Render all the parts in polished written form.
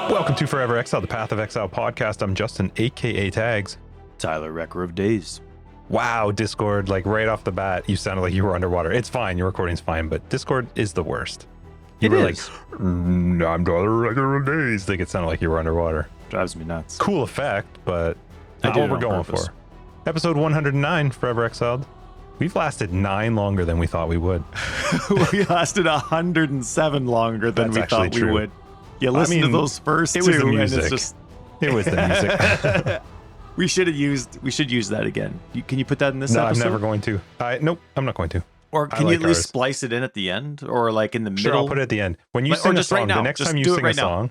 Welcome to Forever Exiled, the Path of Exile podcast. I'm Justin, aka Tags. Tyler, Wrecker of Days. Wow, Discord, like right off the bat, you sounded like you were underwater. It's fine, your recording's fine, but Discord is the worst. You were like, I'm Tyler, Wrecker of Days. Like it sounded like you were underwater. Drives me nuts. Cool effect, but not did what it we're on going purpose. for. Episode 109, Forever Exiled. We've lasted 9 longer than we thought we would. We lasted 107 longer than That's we actually thought we true. would. You listen to those first it two, was the and music. it's just It was the music. we should use that again. Can you put that in this No, episode? I'm never going to. Nope, I'm not going to. Or I can you like at least ours. splice it in at the end, or like in the Sure, middle? I'll put it at the end. When you Or sing a just right song, now. the next Just time you do it sing right a now. song.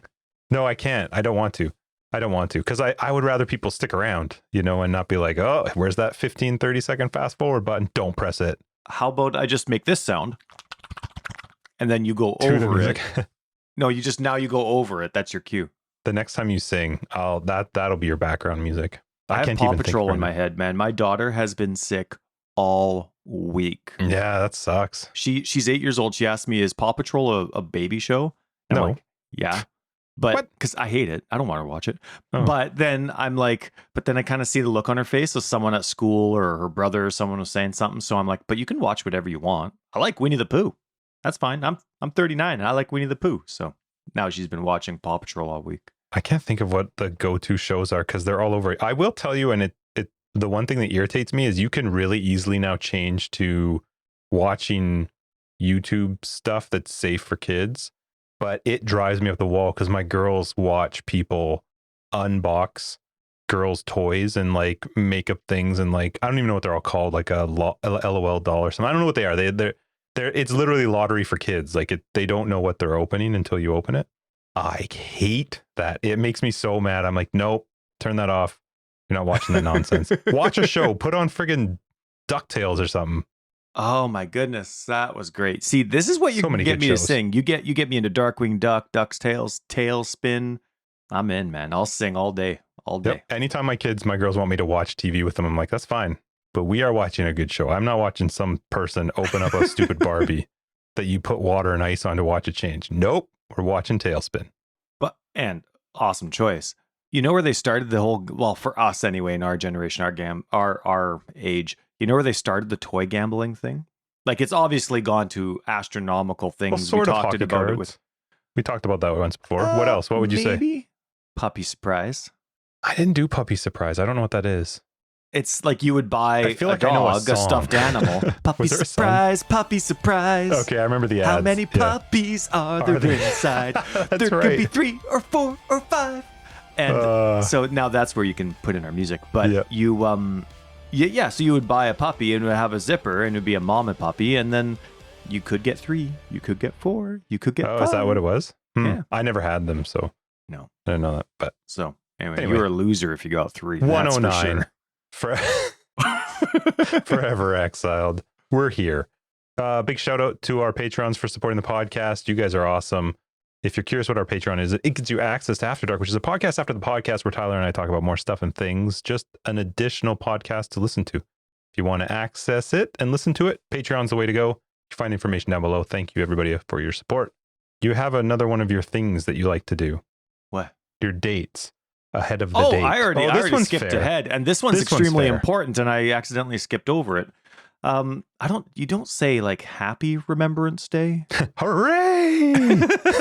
No, I can't. I don't want to. Because I would rather people stick around, and not be like, oh, where's that 15, 30-second fast forward button? Don't press it. How about I just make this sound, and then you go To the over it? music. No, you go over it. That's your cue. The next time you sing, that'll be your background music. I have can't Paw even think Patrol right in my now. head, man. My daughter has been sick all week. Yeah, that sucks. She's 8 years old. She asked me, "Is Paw Patrol a baby show?" And No. I'm like, yeah, but What? because I hate it, I don't want to watch it. Oh. But then I'm like, I kind of see the look on her face. So someone at school or her brother or someone was saying something. So I'm like, but you can watch whatever you want. I like Winnie the Pooh. That's fine. I'm 39 and I like Winnie the Pooh. So now she's been watching Paw Patrol all week. I can't think of what the go-to shows are because they're all over. I will tell you, and the one thing that irritates me is you can really easily now change to watching YouTube stuff that's safe for kids, but it drives me up the wall because my girls watch people unbox girls' toys and like makeup things and like I don't even know what they're all called, like a LOL doll or something. I don't know what they are. They're it's literally lottery for kids. Like they don't know what they're opening until you open it. I hate that. It makes me so mad. I'm like, nope, turn that off. You're not watching that nonsense. Watch a show. Put on friggin' DuckTales or something. Oh my goodness, that was great. See, this is what you So many get good me to shows. sing. You get me into Darkwing Duck, Duck's Tales, Tailspin. I'm in, man. I'll sing all day, all day. Yep. Anytime my girls want me to watch TV with them, I'm like, that's fine. But we are watching a good show. I'm not watching some person open up a stupid Barbie that you put water and ice on to watch it change. Nope. We're watching Tailspin. And awesome choice. You know where they started the whole, well, for us anyway, in our generation, our age, you know where they started the toy gambling thing? Like it's obviously gone to astronomical things. Well, sort we of talked hockey about cards. it with We talked about that once before. What else? What would you say? maybe Puppy Surprise. I didn't do Puppy Surprise. I don't know what that is. It's like you would buy I feel a like I know a dog, a song. stuffed animal. Puppy Was there a song? Surprise, Puppy Surprise. Okay, I remember the ads. How many Yeah. puppies are there inside? That's There right. could be 3 or 4 or 5. And so now that's where you can put in our music. But Yeah. so you would buy a puppy and it would have a zipper and it would be a mama puppy. And then you could get 3, you could get 4, you could get 5. Is that what it was? Yeah. I never had them, so No. I didn't know that. But So anyway, Anyway. you're a loser if you got 3. 109 That's for sure. Forever Exiled. We're here. Big shout out to our patrons for supporting the podcast. You guys are awesome. If you're curious what our Patreon is, it gets you access to After Dark, which is a podcast after the podcast where Tyler and I talk about more stuff and things. Just an additional podcast to listen to. If you want to access it and listen to it, Patreon's the way to go. You find information down below. Thank you, everybody, for your support. You have another one of your things that you like to do. What? Your dates ahead of the Oh, date. I already one's skipped fair. ahead, and this one's This one's extremely fair. important, and I accidentally skipped over it. You don't say like Happy Remembrance Day. Hooray!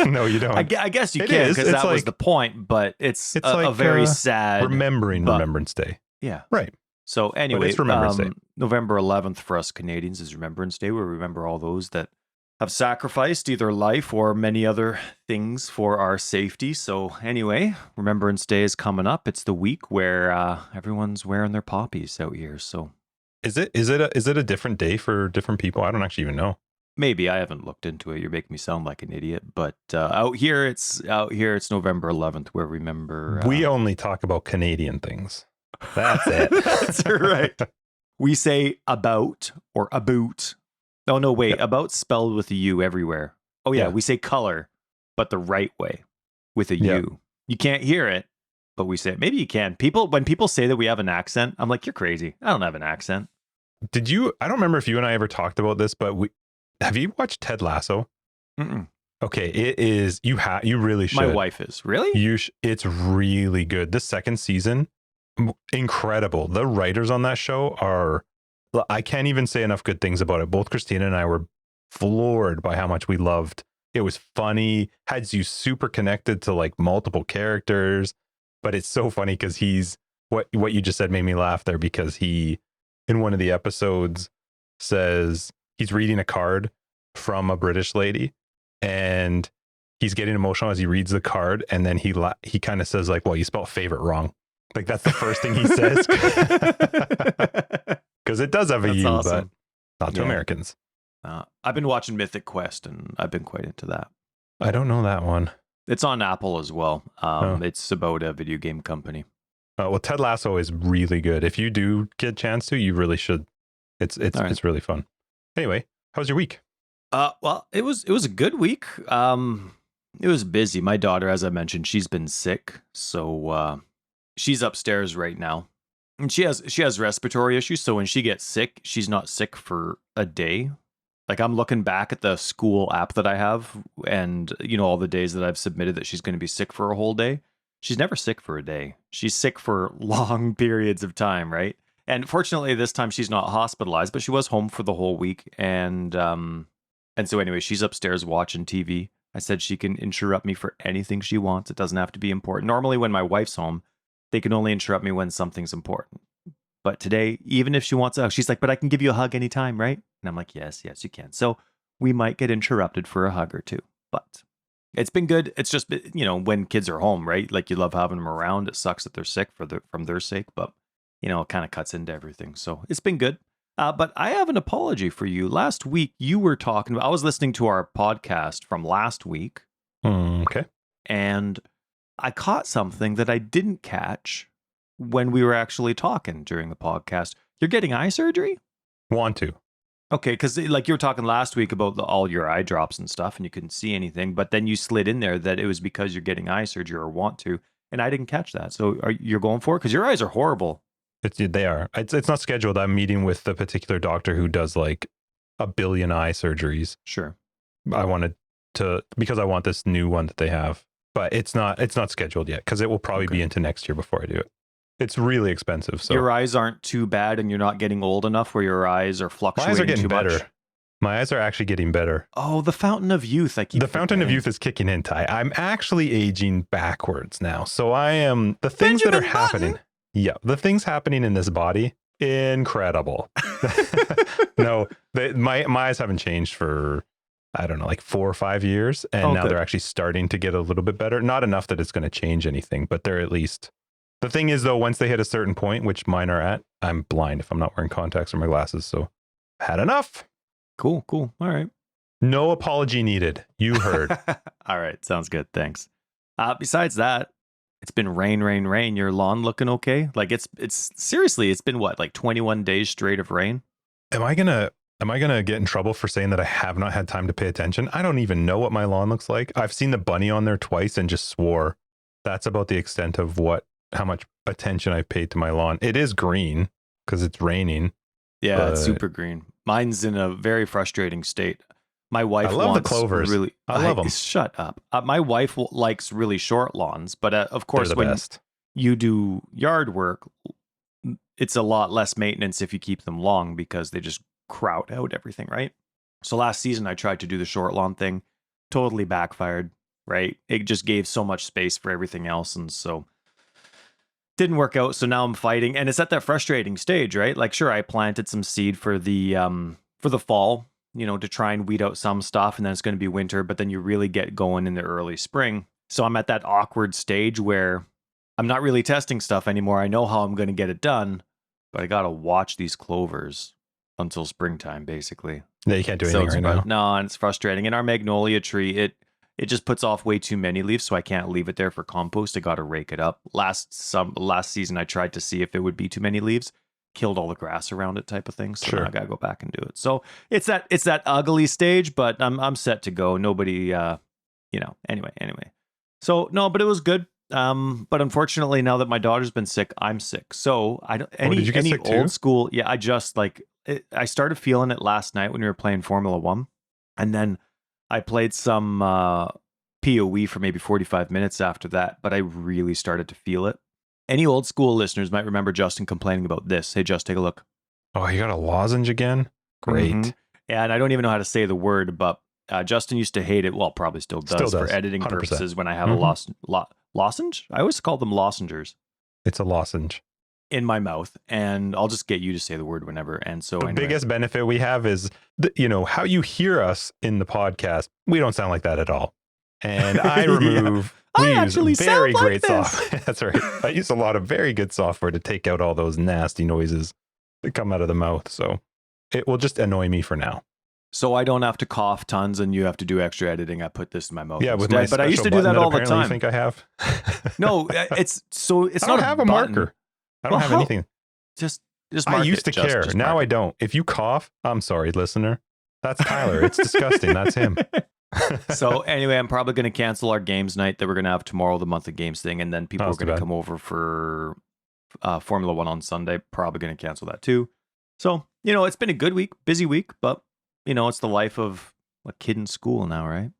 No, you don't. I guess you It can is. because It's that was like- the point, but it's a like, very sad. Remembering but- Remembrance Day. Yeah. Right. So anyway, it's Remembrance Day. November 11th for us Canadians is Remembrance Day. We remember all those that have sacrificed either life or many other things for our safety. So anyway, Remembrance Day is coming up. It's the week where everyone's wearing their poppies out here. So Is it a different day for different people? I don't actually even know. maybe I haven't looked into it. You're making me sound like an idiot. But out here it's November 11th where we remember. We only talk about Canadian things. That's it. That's right. We say about or about. Oh, no, wait. Yep. About spelled with a U everywhere. Oh, yeah. Yeah. We say color, but the right way with a Yep. U. You can't hear it, but we say it. Maybe you can. When people say that we have an accent, I'm like, you're crazy. I don't have an accent. I don't remember if you and I ever talked about this, but have you watched Ted Lasso? Mm-mm. Okay, it is. You really My should. wife is. Really? It's really good. The second season, incredible. The writers on that show are. I can't even say enough good things about it. Both Christina and I were floored by how much we loved. It was funny, had you super connected to like multiple characters, but it's so funny because he's what you just said made me laugh there because he in one of the episodes says he's reading a card from a British lady and he's getting emotional as he reads the card and then he kind of says like, well, you spelled favorite wrong. Like that's the first thing he says. Because it does have a That's U, awesome. but not to Americans. I've been watching Mythic Quest, and I've been quite into that. I don't know that one. It's on Apple as well. It's about a video game company. Well, Ted Lasso is really good. If you do get a chance to, you really should. It's really fun. Anyway, how was your week? Well, it was a good week. It was busy. My daughter, as I mentioned, she's been sick, so she's upstairs right now. And she has respiratory issues, so when she gets sick, she's not sick for a day. Like I'm looking back at the school app that I have and all the days that I've submitted that she's going to be sick for a whole day. She's never sick for a day. She's sick for long periods of time, right? And fortunately this time she's not hospitalized, but she was home for the whole week and so anyway, she's upstairs watching TV. I said she can interrupt me for anything she wants. It doesn't have to be important. Normally when my wife's home, they can only interrupt me when something's important. But today, even if she wants a hug, she's like, but I can give you a hug anytime, right? And I'm like, yes, you can. So we might get interrupted for a hug or two, but it's been good. It's just, when kids are home, right? Like you love having them around. It sucks that they're sick from their sake, but it kind of cuts into everything. So it's been good. But I have an apology for you. Last week, you were talking about, I was listening to our podcast from last week. Okay. And I caught something that I didn't catch when we were actually talking during the podcast. You're getting eye surgery? Want to. Okay, because like you were talking last week about all your eye drops and stuff, and you couldn't see anything, but then you slid in there that it was because you're getting eye surgery or want to, and I didn't catch that. So you're going for it? Because your eyes are horrible. They are. It's not scheduled. I'm meeting with the particular doctor who does like 1 billion eye surgeries. Sure. I wanted to because I want this new one that they have, but it's not scheduled yet because it will probably be into next year before I do it. It's really expensive. So your eyes aren't too bad, and you're not getting old enough where your eyes are fluctuating. My eyes are getting too better. Much. My eyes are actually getting better. Oh, the fountain of youth! The fountain of youth is kicking in, Ty. I'm actually aging backwards now. So I am the things Benjamin that are happening. Yeah, the things happening in this body, incredible. No, my eyes haven't changed for I don't know, like 4 or 5 years, and now they're actually starting to get a little bit better. Not enough that it's going to change anything, but they're at least. The thing is, though, once they hit a certain point, which mine are at, I'm blind if I'm not wearing contacts or my glasses. So, had enough. Cool. All right. No apology needed. You heard. All right. Sounds good. Thanks. Besides that, it's been rain. Your lawn looking okay? Like it's seriously, it's been what, like 21 days straight of rain? Am I gonna get in trouble for saying that I have not had time to pay attention? I don't even know what my lawn looks like. I've seen the bunny on there twice and just swore. That's about the extent of how much attention I've paid to my lawn. It is green because it's raining. Yeah, it's super green. Mine's in a very frustrating state. My wife love the clovers. Really, I love them. Shut up. My wife likes really short lawns, but of course, when best. You do yard work, it's a lot less maintenance if you keep them long because they just crowd out everything, right? So last season, I tried to do the short lawn thing, totally backfired, right? It just gave so much space for everything else, and so didn't work out. So now I'm fighting, and it's at that frustrating stage, right? Like, sure, I planted some seed for the fall, to try and weed out some stuff, and then it's going to be winter, but then you really get going in the early spring. So I'm at that awkward stage where I'm not really testing stuff anymore. I know how I'm going to get it done, but I got to watch these clovers until springtime, basically. Yeah, you can't do anything right now. No, and it's frustrating. And our magnolia tree, it just puts off way too many leaves, so I can't leave it there for compost. I got to rake it up. Last season, I tried to see if it would be too many leaves, killed all the grass around it, type of thing. So now I got to go back and do it. So it's that ugly stage, but I'm set to go. Nobody, anyway. So no, but it was good. But unfortunately, now that my daughter's been sick, I'm sick. So I don't did you get any sick old too? school. Yeah, I just I started feeling it last night when we were playing Formula 1, and then I played some PoE for maybe 45 minutes after that, but I really started to feel it. Any old school listeners might remember Justin complaining about this. Hey, just take a look. Oh, you got a lozenge again? Great. Mhm. And I don't even know how to say the word, but Justin used to hate it. Well, probably still does, for editing 100%. purposes when I have a lozenge. I always call them lozengers It's a lozenge. in my mouth, and I'll just get you to say the word whenever. And so The anyway. biggest benefit we have is, how you hear us in the podcast. We don't sound like that at all. And I remove, we use very great software. That's right. I use a lot of very good software to take out all those nasty noises that come out of the mouth. So it will just annoy me for now. So I don't have to cough tons and you have to do extra editing. I put this in my mouth. Yeah, with instead. my But I used to do that all the time. You think I have? No, it's I not don't have a marker. I don't have anything. Just I used to care. Now I don't. If you cough, I'm sorry, listener. That's Tyler. It's disgusting. That's him. So anyway, I'm probably going to cancel our games night that we're going to have tomorrow, the monthly games thing, and then people are going to come over for Formula One on Sunday. Probably going to cancel that too. So it's been a good week, busy week, but it's the life of a kid in school now, right?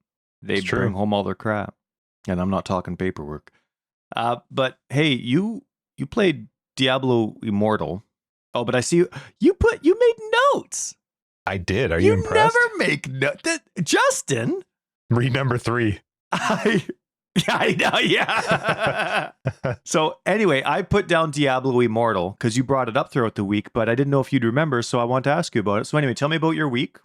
They bring home all their crap, and I'm not talking paperwork. But hey, you played Diablo Immortal. Oh, but I see you made notes. I did. Are you impressed? You never make notes. Justin. Read number 3. I know, yeah. So anyway, I put down Diablo Immortal because you brought it up throughout the week, but I didn't know if you'd remember, so I want to ask you about it. So anyway, tell me about your week.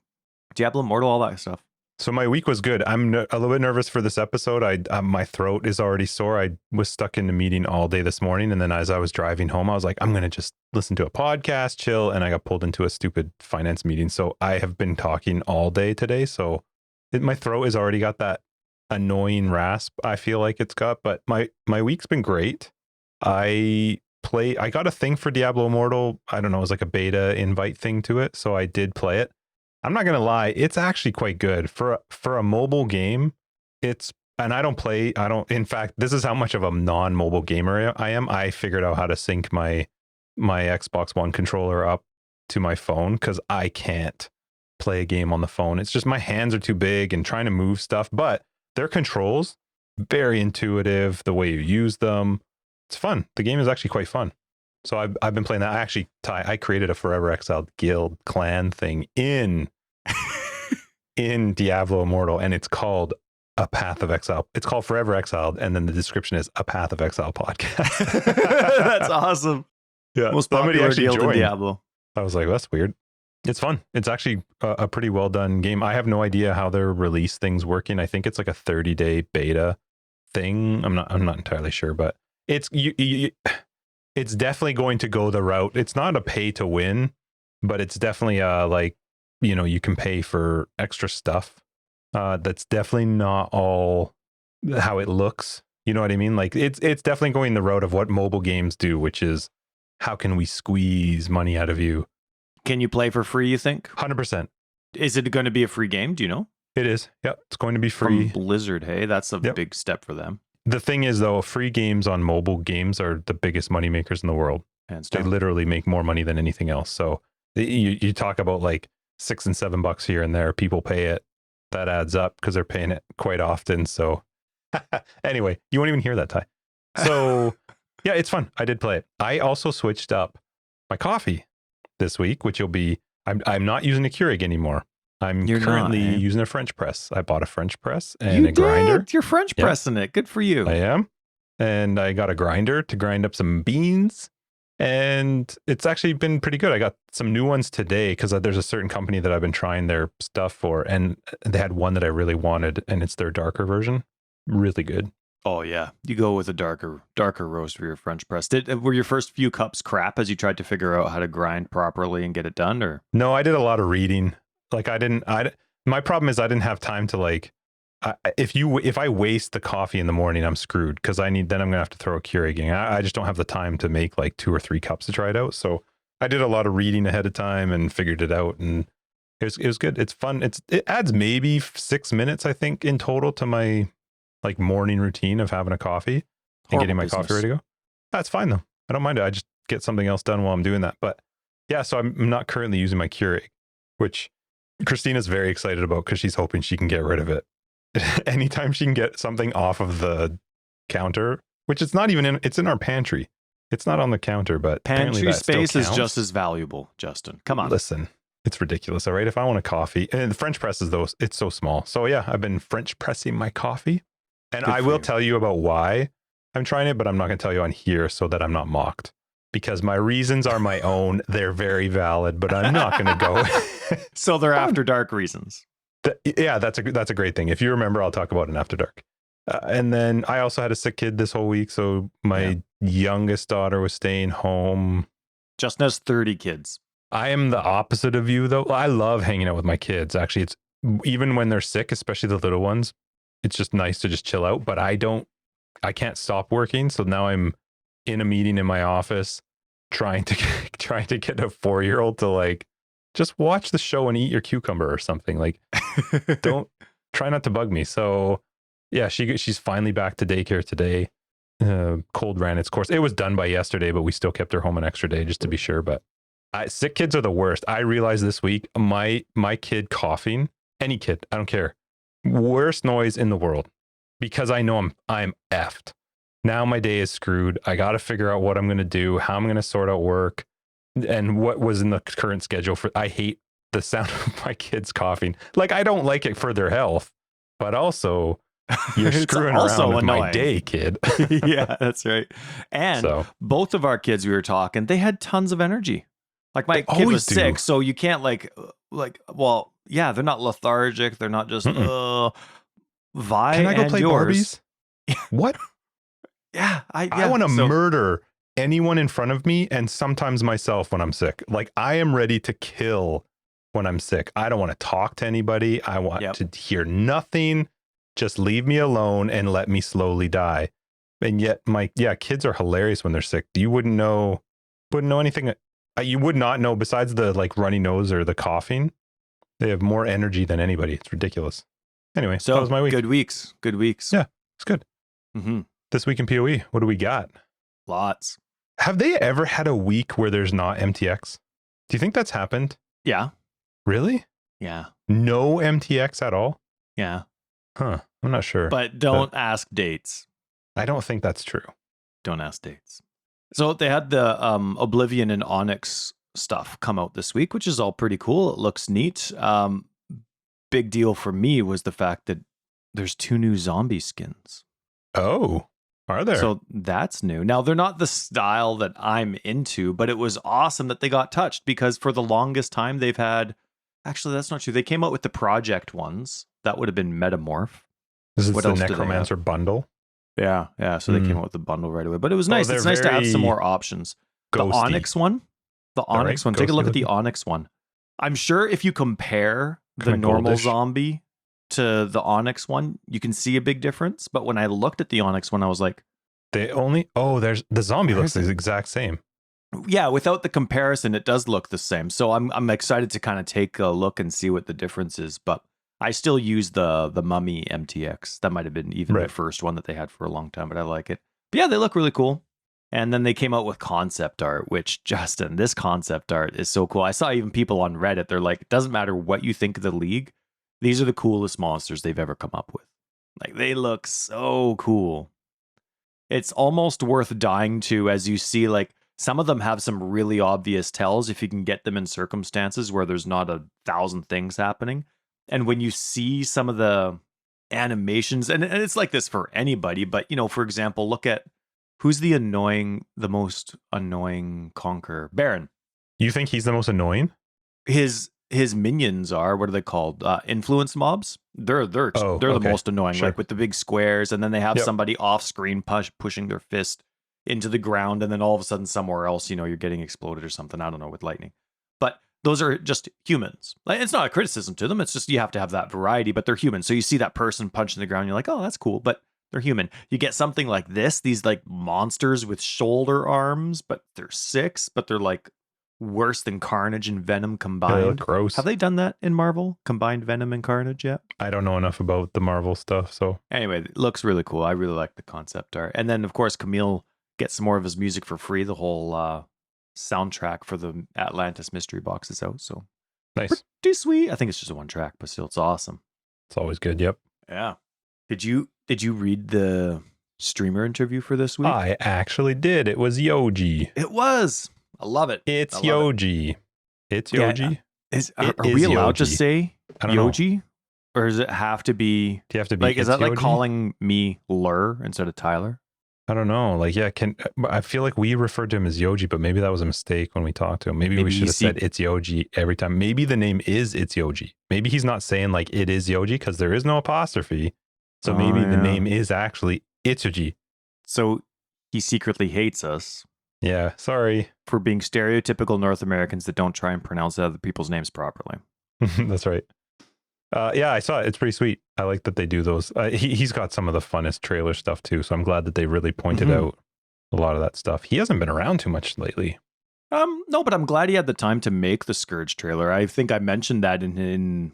Diablo Immortal, all that stuff. So my week was good. I'm a little bit nervous for this episode. My throat is already sore. I was stuck in a meeting all day this morning, and then as I was driving home, I was like, I'm going to just listen to a podcast, chill, and I got pulled into a stupid finance meeting. So I have been talking all day today. So my throat has already got that annoying rasp I feel like it's got, but my week's been great. I got a thing for Diablo Immortal. I don't know, it was like a beta invite thing to it, so I did play it. I'm not gonna lie, it's actually quite good for a mobile game. In fact, this is how much of a non-mobile gamer I am. I figured out how to sync my Xbox One controller up to my phone because I can't play a game on the phone. It's just my hands are too big and trying to move stuff, but their controls, very intuitive, the way you use them. It's fun. The game is actually quite fun. So I've been playing that. I created a Forever Exiled guild clan thing in Diablo Immortal, and it's called A Path of Exile. It's called Forever Exiled, and then the description is A Path of Exile podcast. That's awesome. Yeah, most popular guild in Diablo. I was like, that's weird. It's fun. It's actually a pretty well done game. I have no idea how their release thing's working. I think it's like a 30-day beta thing. I'm not entirely sure, but it's it's definitely going to go the route. It's not a pay to win, but it's definitely you can pay for extra stuff. That's definitely not all how it looks. You know what I mean? Like it's definitely going the route of what mobile games do, which is how can we squeeze money out of you? Can you play for free, you think? 100%. Is it going to be a free game? Do you know? It is. Yep. It's going to be free. From Blizzard, hey? That's a big step for them. The thing is, though, free games on mobile games are the biggest money makers in the world. They literally make more money than anything else. So you talk about like $6 and $7 here and there. People pay it. That adds up because they're paying it quite often. So anyway, you won't even hear that, Ty. So yeah, it's fun. I did play it. I also switched up my coffee this week, which will be, I'm not using a Keurig anymore. You're currently using a French press. I bought a French press and a grinder. You're French pressing it. Good for you. I am. And I got a grinder to grind up some beans. And it's actually been pretty good. I got some new ones today because there's a certain company that I've been trying their stuff for. And they had one that I really wanted. And it's their darker version. Really good. Oh, yeah. You go with a darker roast for your French press. Were your first few cups crap as you tried to figure out how to grind properly and get it done? Or no, I did a lot of reading. Like my problem is I didn't have time to if I waste the coffee in the morning, I'm screwed because then I'm going to have to throw a Keurig in. I just don't have the time to make like 2 or 3 cups to try it out. So I did a lot of reading ahead of time and figured it out. And it was good. It's fun. It adds maybe 6 minutes, I think, in total to my like morning routine of having a coffee and getting my coffee ready to go. That's fine though. I don't mind it. I just get something else done while I'm doing that. But yeah, so I'm not currently using my Keurig, which Christina's very excited about because she's hoping she can get rid of it. Anytime she can get something off of the counter, which it's not even in, it's in our pantry. It's not on the counter, but apparently Pantry that still space is counts. just as valuable, Justin. Come on. Listen, it's ridiculous. All right. If I want a coffee, and the French press is those, it's so small. So yeah, I've been French pressing my coffee. And Good I for will you. tell you about why I'm trying it, but I'm not going to tell you on here so that I'm not mocked. Because my reasons are my own. They're very valid, but I'm not going to go. So they're after dark reasons. Yeah, that's a great thing. If you remember, I'll talk about it after dark. And then I also had a sick kid this whole week, so my youngest daughter was staying home. Justin has 30 kids. I am the opposite of you, though. I love hanging out with my kids. Actually, it's even when they're sick, especially the little ones. It's just nice to just chill out. But I can't stop working. So now I'm in a meeting in my office, trying to get a 4-year-old to like just watch the show and eat your cucumber or something. Like, don't try not to bug me. So yeah, she's finally back to daycare today. Cold ran its course. It was done by yesterday, but we still kept her home an extra day just to be sure. But sick kids are the worst. I realized this week my kid coughing, any kid, I don't care, worst noise in the world, because I know I'm effed. Now my day is screwed. I got to figure out what I'm going to do, how I'm going to sort out work, and what was in the current schedule for. I hate the sound of my kids coughing. Like, I don't like it for their health, but also you're screwing also around with my annoying. day, kid. Yeah, that's right. And So both of our kids we were talking, they had tons of energy. Like my They kid always was do. sick, so you can't well, yeah, they're not lethargic. They're not just Vi can I go and play yours. Barbies? What? Yeah, I want to murder anyone in front of me, and sometimes myself when I'm sick. Like, I am ready to kill when I'm sick. I don't want to talk to anybody. I want to hear nothing. Just leave me alone and let me slowly die. And yet kids are hilarious when they're sick. You wouldn't know anything. You would not know, besides the like runny nose or the coughing. They have more energy than anybody. It's ridiculous. Anyway, So that was my week. Good weeks. Yeah, it's good. Mm-hmm. This week in PoE, what do we got? Lots. Have they ever had a week where there's not MTX? Do you think that's happened? Yeah. Really? Yeah. No MTX at all? Yeah. Huh. I'm not sure. But don't ask dates. I don't think that's true. Don't ask dates. So they had the Oblivion and Onyx stuff come out this week, which is all pretty cool. It looks neat. Big deal for me was the fact that there's 2 new zombie skins. Oh, are there? So that's new. Now, they're not the style that I'm into, but it was awesome that they got touched, because for the longest time they've had... Actually, that's not true. They came out with the project ones. That would have been Metamorph. This is what the else do they Necromancer bundle. Yeah. So they came out with the bundle right away. But it was nice. It's nice to have some more options. The Onyx one. The Onyx one. Take a look at the Onyx one. I'm sure if you compare the normal zombie to the Onyx one, you can see a big difference. But when I looked at the Onyx one, I was like, there's the zombie looks the exact same. Yeah, without the comparison, it does look the same. So I'm excited to kind of take a look and see what the difference is. But I still use the Mummy MTX. That might have been even the first one that they had for a long time, but I like it. But yeah, they look really cool. And then they came out with concept art, which, Justin, this concept art is so cool. I saw even people on Reddit, they're like, it doesn't matter what you think of the League, these are the coolest monsters they've ever come up with. Like, they look so cool. It's almost worth dying to, as you see, like, some of them have some really obvious tells if you can get them in circumstances where there's not 1,000 things happening. And when you see some of the animations, and it's like this for anybody, but, you know, for example, look at who's the most annoying conqueror? Baron. You think he's the most annoying? His minions are, what are they called? Influence mobs. They're the most annoying, like with the big squares, and then they have somebody off screen pushing their fist into the ground, and then all of a sudden somewhere else, you know, you're getting exploded or something. I don't know, with lightning. But those are just humans. Like, it's not a criticism to them. It's just you have to have that variety, but they're human. So you see that person punching the ground, you're like, oh, that's cool, but they're human. You get something like this, these like monsters with shoulder arms, but they're 6, but they're like worse than Carnage and Venom combined. They look gross. Have they done that in Marvel? Combined Venom and Carnage yet? I don't know enough about the Marvel stuff, so anyway, it looks really cool. I really like the concept art. And then of course Camille gets some more of his music for free. The whole soundtrack for the Atlantis mystery box is out, so Nice. Pretty sweet. I think it's just a one track, but still, it's awesome. It's always good. Yep. Yeah. Did you read the streamer interview for this week? I actually did. It was Yoji. It was. I love it. It's Yoji. It's Yoji. Are we allowed to Yoji. say I don't know. Yoji? Or does it have to be Do you have to be like, is that like Yoji? calling me Lur instead of Tyler? I don't know. Like, yeah, I feel like we referred to him as Yoji, but maybe that was a mistake when we talked to him. Maybe we should have said it's Yoji every time. Maybe the name is it's Yoji. Maybe he's not saying like it is Yoji because there is no apostrophe. So maybe the name is actually Itsuji. So he secretly hates us. Yeah, sorry. For being stereotypical North Americans that don't try and pronounce other people's names properly. That's right. Yeah, I saw it. It's pretty sweet. I like that they do those. He's got some of the funnest trailer stuff too. So I'm glad that they really pointed out a lot of that stuff. He hasn't been around too much lately. No, but I'm glad he had the time to make the Scourge trailer. I think I mentioned that in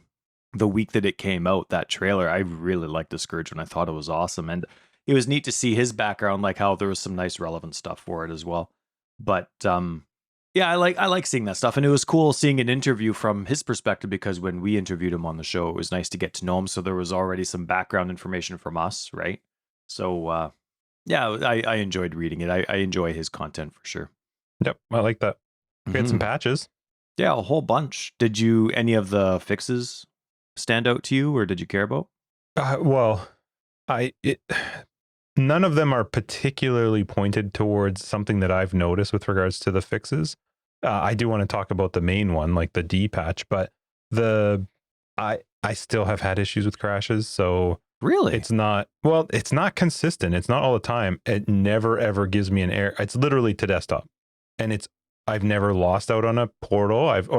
the week that it came out, that trailer. I really liked the Scourge and I thought it was awesome. And it was neat to see his background, like how there was some nice relevant stuff for it as well. But yeah, I like seeing that stuff. And it was cool seeing an interview from his perspective because when we interviewed him on the show, it was nice to get to know him. So there was already some background information from us, right? So yeah, I enjoyed reading it. I enjoy his content for sure. Yep, I like that. We had some patches. Yeah, a whole bunch. Did any of the fixes stand out to you or did you care about? Well, none of them are particularly pointed towards something that I've noticed with regards to the fixes. I do want to talk about the main one, like the D patch, but I still have had issues with crashes. So really, it's not consistent. It's not all the time. It never ever gives me an error. It's literally to desktop, and I've never lost out on a portal. I've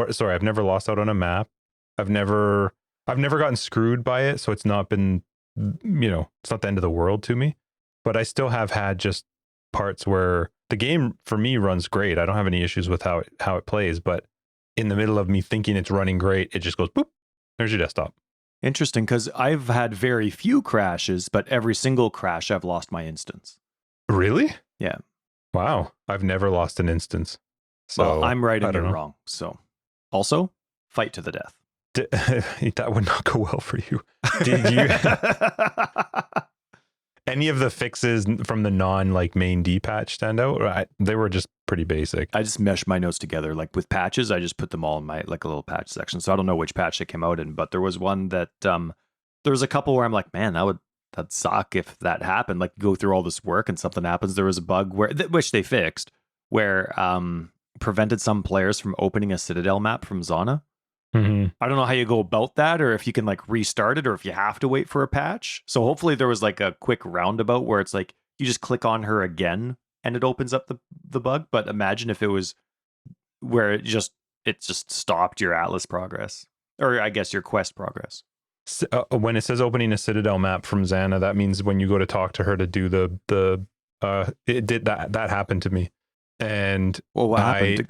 never lost out on a map. I've never gotten screwed by it. So it's not been, it's not the end of the world to me. But I still have had just parts where the game for me runs great. I don't have any issues with how it plays, but in the middle of me thinking it's running great, it just goes boop. There's your desktop. Interesting, because I've had very few crashes, but every single crash I've lost my instance. Really? Yeah. Wow. I've never lost an instance. So well, I'm right and you're wrong. So also, fight to the death. That would not go well for you. Did you? Any of the fixes from the main D patch stand out? They were just pretty basic. I just meshed my notes together. Like with patches, I just put them all in my a little patch section. So I don't know which patch it came out in, but there was one that there was a couple where I'm like, man, that'd suck if that happened. Like go through all this work and something happens. There was a bug which they fixed where prevented some players from opening a Citadel map from Zana. Mm-hmm. I don't know how you go about that, or if you can like restart it, or if you have to wait for a patch. So hopefully there was like a quick roundabout where it's like you just click on her again and it opens up the bug. But imagine if it was where it just stopped your Atlas progress, or I guess your quest progress. When it says opening a Citadel map from Xana, that means when you go to talk to her to do it did that happened to me. And well, what happened?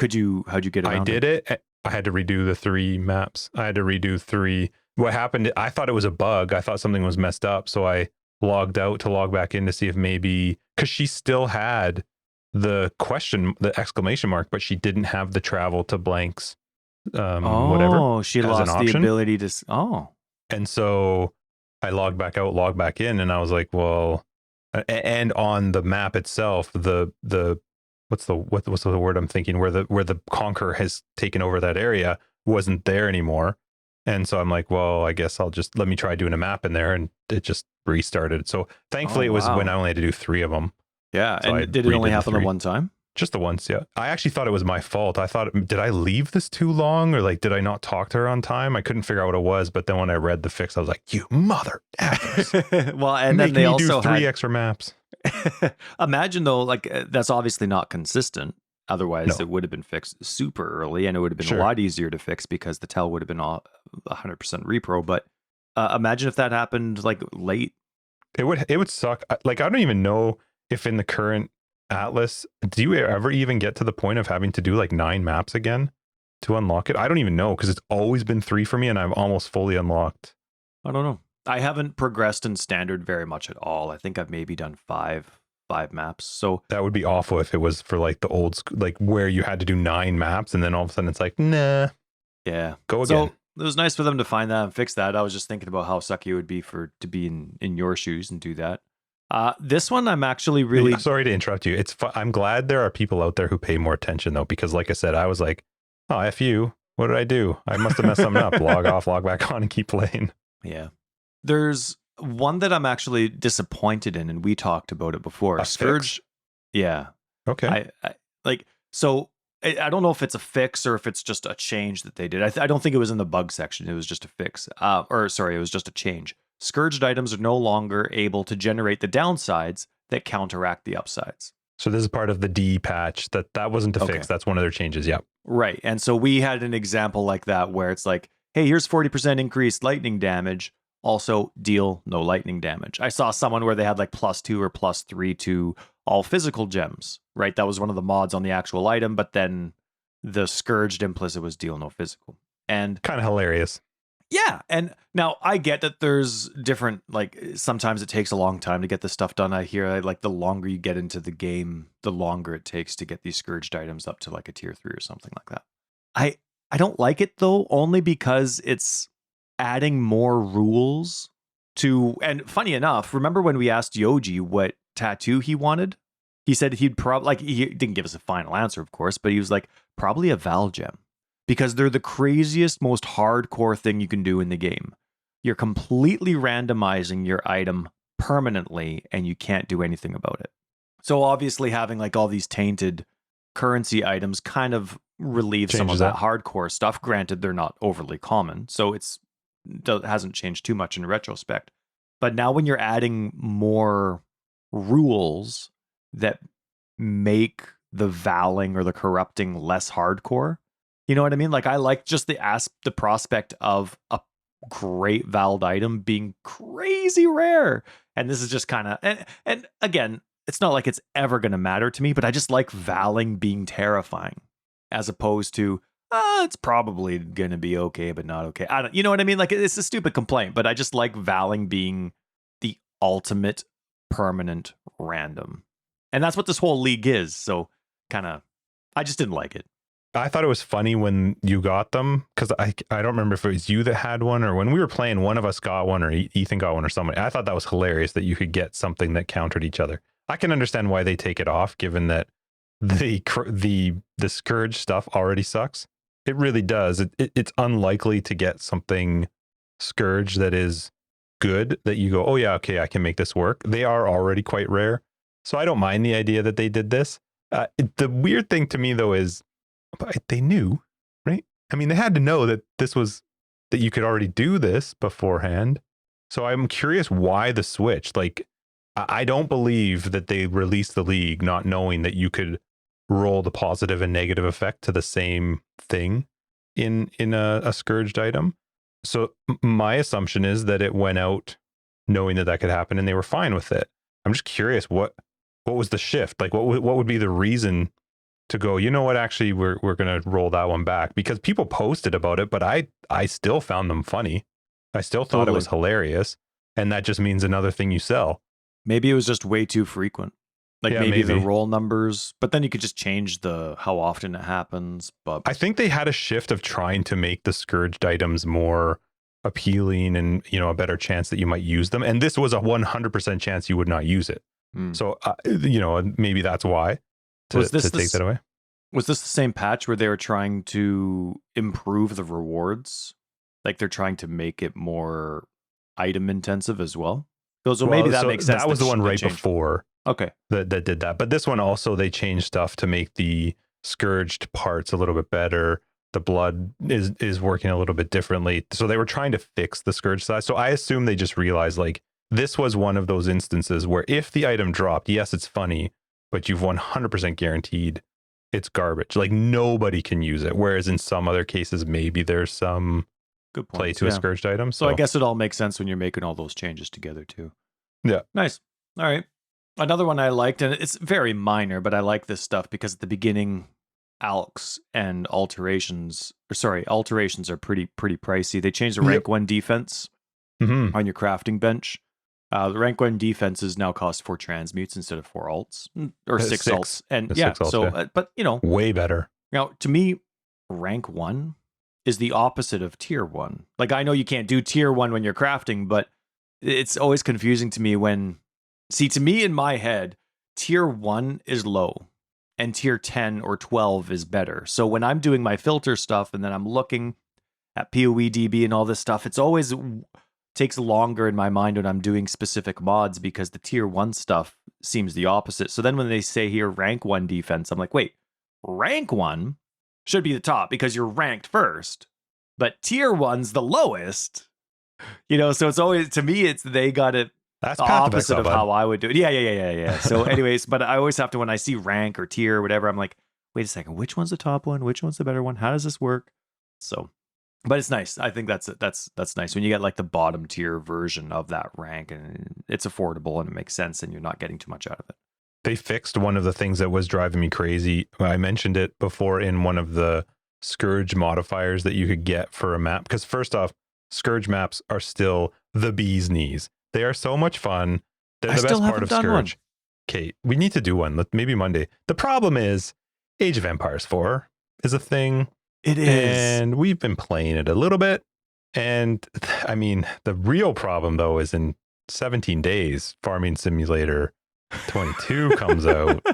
How'd you get around? I did it. I had to redo the 3 maps. I had to redo 3. What happened? I thought it was a bug. I thought something was messed up. So I logged out to log back in to see if maybe, because she still had the exclamation mark, but she didn't have the travel to blanks. Whatever. Oh, she lost the ability to. Oh. And so I logged back out, logged back in, and I was like, well, and on the map itself, the what's the word I'm thinking, where the Conqueror has taken over that area wasn't there anymore. And so I'm like, well, I guess I'll just let me try doing a map in there, and it just restarted. So thankfully it was when I only had to do 3 of them. Yeah. So and did it only happen at one time? Just the once, yeah. I actually thought it was my fault. I thought, did I leave this too long, or like, did I not talk to her on time? I couldn't figure out what it was. But then when I read the fix, I was like, you mother effers. Well, and then they also do 3 extra maps. Imagine though, like that's obviously not consistent. Otherwise, it would have been fixed super early, and it would have been a lot easier to fix because the tell would have been 100% repro. But imagine if that happened like late. It would suck. Like I don't even know if in the current Atlas, do you ever even get to the point of having to do like 9 maps again to unlock it? I don't even know, because it's always been 3 for me, and I've almost fully unlocked. I don't know. I haven't progressed in standard very much at all. I think I've maybe done 5 maps. So that would be awful if it was for like the old school, like where you had to do 9 maps, and then all of a sudden it's like, nah. Yeah. Go So again. it was nice for them to find that and fix that. I was just thinking about how sucky it would be to be in your shoes and do that. This one I'm actually really Sorry to interrupt you. I'm glad there are people out there who pay more attention though, because like I said, I was like, oh, F you. What did I do? I must have messed something up. Log off, log back on, and keep playing. Yeah. There's one that I'm actually disappointed in, and we talked about it before. A Scourge. fix? Yeah. Okay. I like, so I don't know if it's a fix or if it's just a change that they did. I don't think it was in the bug section. It was just a fix. Or sorry, it was just a change. Scourged items are no longer able to generate the downsides that counteract the upsides. So this is part of the D patch. That wasn't a fix. That's one of their changes. Yep. Right. And so we had an example like that where it's like, hey, here's 40% increased lightning damage. Also, deal no lightning damage. I saw someone where they had like +2 or +3 to all physical gems, right? That was one of the mods on the actual item, but then the Scourged implicit was deal no physical. And kind of hilarious. yeah. And now I get that there's different, like sometimes it takes a long time to get this stuff done. I hear like the longer you get into the game, the longer it takes to get these Scourged items up to like a tier 3 or something like that. I don't like it though, only because it's adding more rules to, and funny enough, remember when we asked Yoji what tattoo he wanted? He said he'd probably, like, he didn't give us a final answer, of course, but he was like, probably a Val gem. Because they're the craziest, most hardcore thing you can do in the game. You're completely randomizing your item permanently, and you can't do anything about it. So obviously having like all these tainted currency items kind of relieves some of Changes that that. hardcore stuff. Granted, they're not overly common, so hasn't changed too much in retrospect. But now when you're adding more rules that make the valing or the corrupting less hardcore, you know what I mean? Like I like just the prospect of a great valed item being crazy rare. And this is just kind of, and again, it's not like it's ever going to matter to me, but I just like valing being terrifying as opposed to, it's probably going to be okay, but not okay. You know what I mean? Like it's a stupid complaint, but I just like valing being the ultimate permanent random. And that's what this whole league is. So I just didn't like it. I thought it was funny when you got them because I don't remember if it was you that had one or when we were playing, one of us got one or Ethan got one or somebody. I thought that was hilarious that you could get something that countered each other. I can understand why they take it off, given that the Scourge stuff already sucks. It really does. It's unlikely to get something Scourge that is good that you go, oh yeah, okay, I can make this work. They are already quite rare, so I don't mind the idea that they did this. The weird thing to me though is, but they knew, right? I mean, they had to know that that you could already do this beforehand. So I'm curious why the switch. Like, I don't believe that they released the league not knowing that you could roll the positive and negative effect to the same thing in a scourged item. So my assumption is that it went out knowing that could happen and they were fine with it. I'm just curious what was the shift? Like what would be the reason to go, you know what, actually we're going to roll that one back, because people posted about it, but I still found them funny. I still thought it was hilarious, and that just means another thing you sell. Maybe it was just way too frequent. Like Yeah, maybe the roll numbers, but then you could just change how often it happens. But I think they had a shift of trying to make the scourged items more appealing and, you know, a better chance that you might use them. And this was a 100% chance you would not use it. So, you know, maybe that's why to take that away. Was this the same patch where they were trying to improve the rewards? Like they're trying to make it more item intensive as well? So maybe that makes sense. That was the one right before. Okay. That did that. But this one also, they changed stuff to make the scourged parts a little bit better. The blood is working a little bit differently. So they were trying to fix the scourge size. So I assume they just realized like this was one of those instances where if the item dropped, yes, it's funny, but you've 100% guaranteed it's garbage. Like nobody can use it. Whereas in some other cases, maybe there's some good play to a scourged item. So I guess it all makes sense when you're making all those changes together too. Yeah. Nice. All right. Another one I liked, and it's very minor, but I like this stuff because at the beginning, alks and alterations are pretty pricey. They changed the rank 1 defense on your crafting bench. The rank 1 defenses now cost 4 transmutes instead of 4 alts or 6 alts. And yeah, 6 alts, but you know, way better. Now, to me, rank 1 is the opposite of tier 1. Like, I know you can't do tier 1 when you're crafting, but it's always confusing to me when, see, to me in my head, tier 1 is low and tier 10 or 12 is better. So when I'm doing my filter stuff and then I'm looking at PoE DB and all this stuff, it's always takes longer in my mind when I'm doing specific mods because the tier 1 stuff seems the opposite. So then when they say here rank 1 defense, I'm like, wait, rank 1 should be the top because you're ranked first, but tier 1's the lowest. So it's always, to me, it's they got it That's the opposite of how I would do it. Yeah. So anyways, but I always have to, when I see rank or tier or whatever, I'm like, wait a second, which one's the top one? Which one's the better one? How does this work? So, but it's nice. I think that's nice when you get like the bottom tier version of that rank and it's affordable and it makes sense and you're not getting too much out of it. They fixed one of the things that was driving me crazy. I mentioned it before in one of the Scourge modifiers that you could get for a map. Because first off, Scourge maps are still the bee's knees. They are so much fun. They're the best part of Scourge. Okay, we need to do one. Maybe Monday. The problem is Age of Empires 4 is a thing. It is. And we've been playing it a little bit. And I mean, the real problem though is in 17 days, Farming Simulator 22 comes out.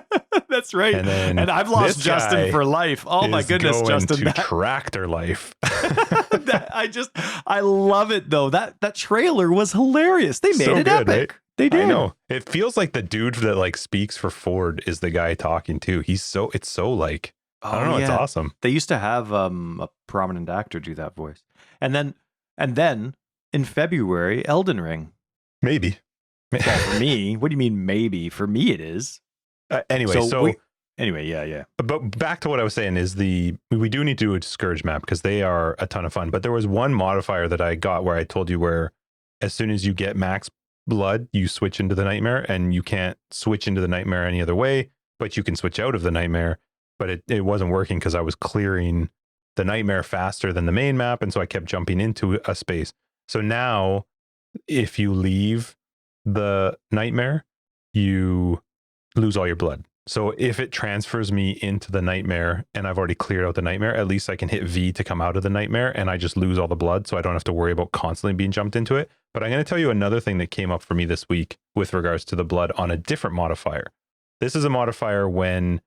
That's right. And I've lost Justin for life. Oh my goodness, Justin. Tractor life. I love it though. That trailer was hilarious. They made it epic. Right? They did. I know. It feels like the dude that like speaks for Ford is the guy talking too. It's so like, I don't know. Yeah. It's awesome. They used to have a prominent actor do that voice. And then in February, Elden Ring. Maybe. Well, for me, what do you mean maybe? For me, it is. Anyway, yeah. But back to what I was saying is we do need to do a Scourge map because they are a ton of fun. But there was one modifier that I got where I told you where as soon as you get max blood, you switch into the nightmare and you can't switch into the nightmare any other way, but you can switch out of the nightmare. But it wasn't working because I was clearing the nightmare faster than the main map. And so I kept jumping into a space. So now if you leave the nightmare, you lose all your blood. So if it transfers me into the nightmare and I've already cleared out the nightmare, at least I can hit V to come out of the nightmare and I just lose all the blood. So I don't have to worry about constantly being jumped into it. But I'm going to tell you another thing that came up for me this week with regards to the blood on a different modifier. This is a modifier when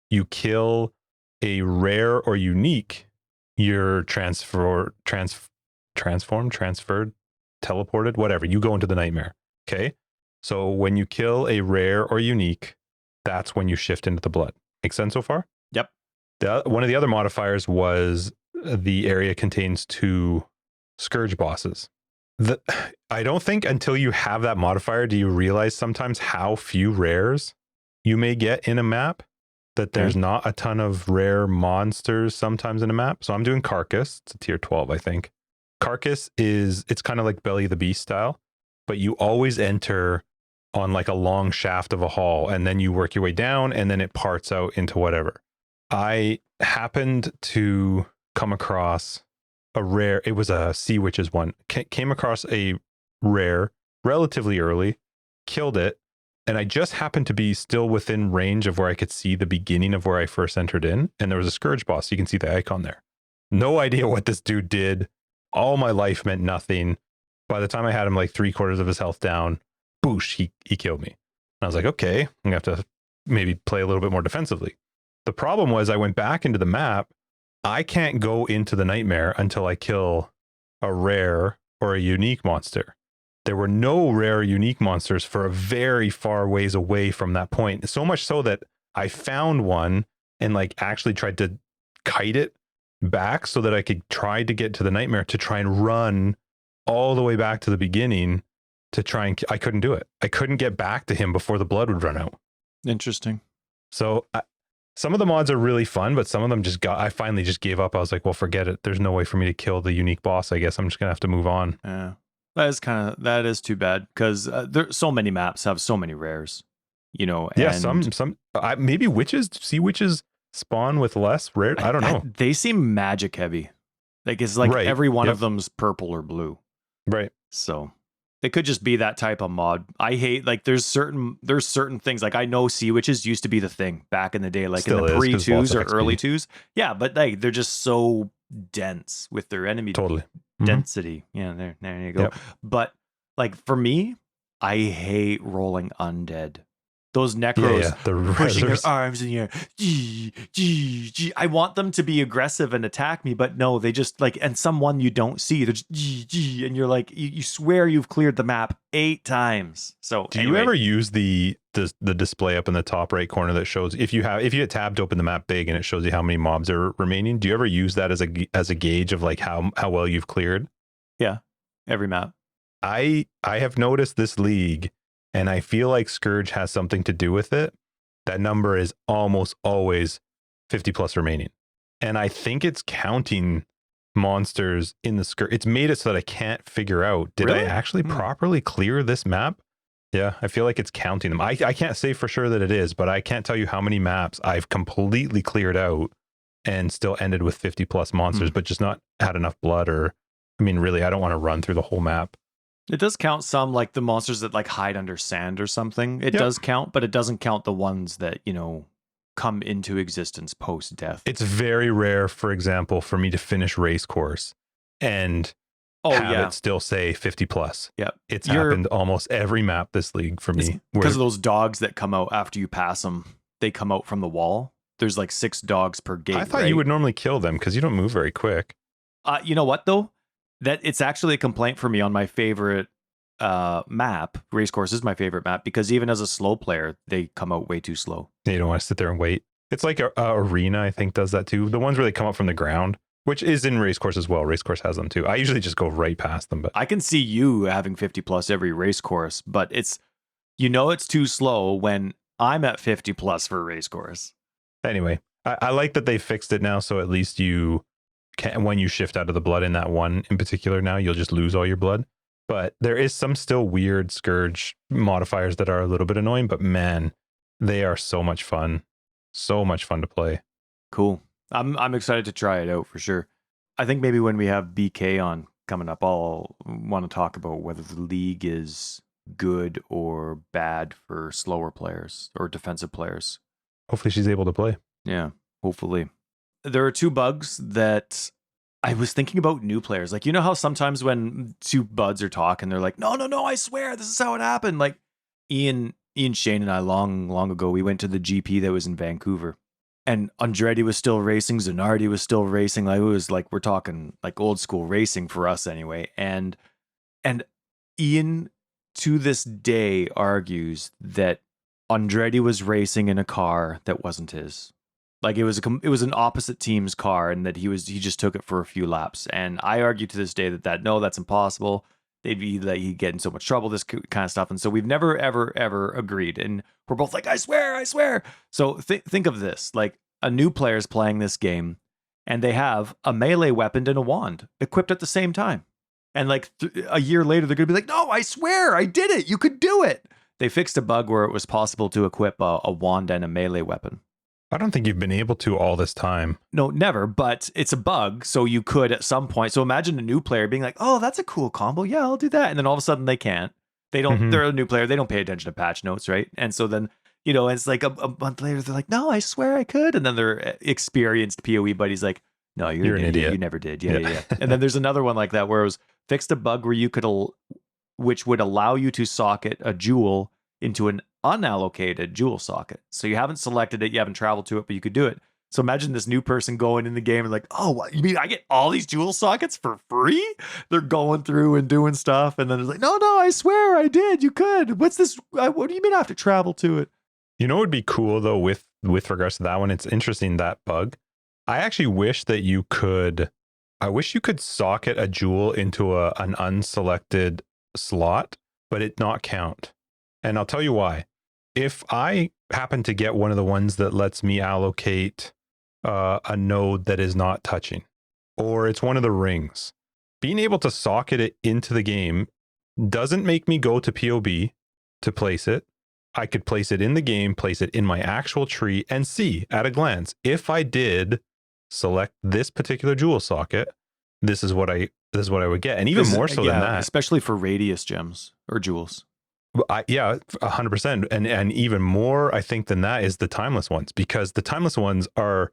you kill a rare or unique, you're transferred, teleported, whatever. You go into the nightmare. Okay. So when you kill a rare or unique, that's when you shift into the blood. Make sense so far? Yep. One of the other modifiers was the area contains 2 Scourge bosses. I don't think until you have that modifier do you realize sometimes how few rares you may get in a map, that there's not a ton of rare monsters sometimes in a map. So I'm doing Carcass. It's a tier 12, I think. Carcass it's kind of like Belly of the Beast style, but you always enter on like a long shaft of a hall and then you work your way down and then it parts out into whatever. I happened to come across a rare, it was a Sea Witches one, came across a rare relatively early, killed it, and I just happened to be still within range of where I could see the beginning of where I first entered in, and there was a Scourge boss. You can see the icon there. No idea what this dude did. All my life meant nothing. By the time I had him like 3/4 of his health down, boosh, he killed me. And I was like, okay, I'm gonna have to maybe play a little bit more defensively. The problem was I went back into the map. I can't go into the nightmare until I kill a rare or a unique monster. There were no rare or unique monsters for a very far ways away from that point. So much so that I found one and like actually tried to kite it back so that I could try to get to the nightmare to try and run all the way back to the beginning to try and I couldn't do it. I couldn't get back to him before the blood would run out. Interesting. So some of the mods are really fun, but some of them I finally just gave up. I was like, well, forget it. There's no way for me to kill the unique boss. I guess I'm just going to have to move on. Yeah. That is too bad because there's so many maps have so many rares, and some maybe Sea Witches spawn with less rare. I don't know. They seem magic heavy. Like it's like every one of them's purple or blue. Right. So it could just be that type of mod. I hate like there's certain things like I know Sea Witches used to be the thing back in the day, like still in the pre-2s or early 2s. Yeah, but like they're just so dense with their enemy Totally. Mhm. density. Yeah, there you go. Yep. But like for me, I hate rolling undead. Those necros The pushing their resers. arms in the air. Gee, gee, gee. I want them to be aggressive and attack me, but no, they just like, and someone you don't see, they're just gee, gee, and you're like, you swear you've cleared the map 8 times. So Do anyway, you ever use the display up in the top right corner that shows if you hit tab to open the map big and it shows you how many mobs are remaining? Do you ever use that as a gauge of like how well you've cleared? Yeah, every map. I have noticed this league, and I feel like Scourge has something to do with it. That number is almost always 50 plus remaining. And I think it's counting monsters in the Scourge. It's made it so that I can't figure out, did Really? I actually properly clear this map? Yeah, I feel like it's counting them. I can't say for sure that it is, but I can't tell you how many maps I've completely cleared out and still ended with 50 plus monsters, but just not had enough blood. Or, I mean, really, I don't want to run through the whole map. It does count some, like the monsters that like hide under sand or something. It does count, but it doesn't count the ones that, come into existence post death. It's very rare, for example, for me to finish race course and have it still say 50 plus. Yeah. It's happened almost every map this league for me. Because of those dogs that come out after you pass them, they come out from the wall. There's like 6 dogs per gate. I thought you would normally kill them because you don't move very quick. You know what though? That it's actually a complaint for me on my favorite map. Race course is my favorite map because even as a slow player, they come out way too slow. You don't want to sit there and wait. It's like Arena, I think, does that too. The ones where they come up from the ground, which is in race course as well. Race course has them too. I usually just go right past them, but I can see you having 50 plus every race course, but it's too slow when I'm at 50 plus for a race course. Anyway, I like that they fixed it now, so at least you can, when you shift out of the blood in that one in particular, now you'll just lose all your blood. But there is some still weird Scourge modifiers that are a little bit annoying, but man, they are so much fun. So much fun to play. Cool. I'm excited to try it out for sure. I think maybe when we have BK on coming up, I'll want to talk about whether the league is good or bad for slower players or defensive players. Hopefully she's able to play. Yeah, hopefully. There are 2 bugs that I was thinking about new players. Like, you know how sometimes when 2 buds are talking, they're like, no, I swear this is how it happened. Like Ian Shane and I long ago, we went to the GP that was in Vancouver. And Andretti was still racing, Zanardi was still racing. Like it was like we're talking like old school racing for us anyway. And Ian to this day argues that Andretti was racing in a car that wasn't his. Like it was an opposite team's car, and that he just took it for a few laps. And I argue to this day that no, that's impossible. They'd be like he'd get in so much trouble, this kind of stuff. And so we've never ever agreed. And we're both like, I swear. So think of this: like a new player's playing this game, and they have a melee weapon and a wand equipped at the same time. And like a year later, they're gonna be like, no, I swear, I did it. You could do it. They fixed a bug where it was possible to equip a wand and a melee weapon. I don't think you've been able to all this time. No, never, but it's a bug, so you could at some point. So imagine a new player being like, oh, that's a cool combo. Yeah, I'll do that. And then all of a sudden they can't. They don't, they're a new player. They don't pay attention to patch notes, right? And so then, it's like a month later, they're like, no, I swear I could. And then their experienced PoE buddy's like, no, you're an idiot. You never did. Yeah. And then there's another one like that where it was fixed a bug where you could, which would allow you to socket a jewel into an unallocated jewel socket. So you haven't selected it, you haven't traveled to it, but you could do it. So imagine this new person going in the game and like, oh, what, you mean I get all these jewel sockets for free? They're going through and doing stuff. And then it's like, no, I swear I did. You could. What's this? What do you mean I have to travel to it? You know what would be cool though with regards to that one? It's interesting, that bug. I actually wish that you could socket a jewel into an unselected slot, but it not count. And I'll tell you why. If I happen to get one of the ones that lets me allocate a node that is not touching, or it's one of the rings, being able to socket it into the game doesn't make me go to POB to place it. I could place it in the game, place it in my actual tree, and see at a glance, if I did select this particular jewel socket, this is what I would get. And even more so than that. Especially for radius gems or jewels. 100%. And even more, I think, than that is the timeless ones, because the timeless ones are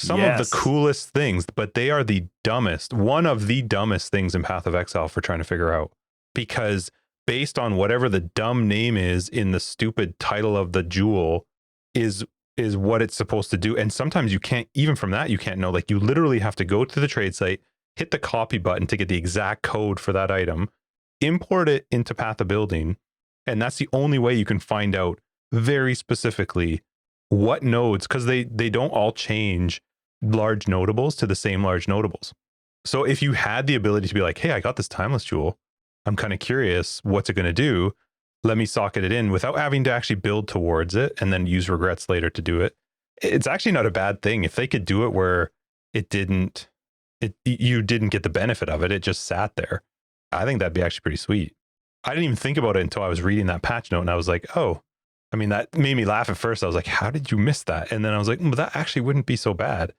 some of the coolest things, but they are the dumbest, one of the dumbest things in Path of Exile for trying to figure out. Because based on whatever the dumb name is in the stupid title of the jewel is what it's supposed to do. And sometimes you can't, even from that, you can't know. Like, you literally have to go to the trade site, hit the copy button to get the exact code for that item, import it into Path of Building, and that's the only way you can find out very specifically what nodes, because they don't all change large notables to the same large notables. So if you had the ability to be like, hey, I got this timeless jewel, I'm kind of curious, what's it going to do? Let me socket it in without having to actually build towards it and then use regrets later to do it. It's actually not a bad thing. If they could do it where you didn't get the benefit of it, it just sat there. I think that'd be actually pretty sweet. I didn't even think about it until I was reading that patch note, and I was like, oh, I mean, that made me laugh at first. I was like, how did you miss that? And then I was like, well, that actually wouldn't be so bad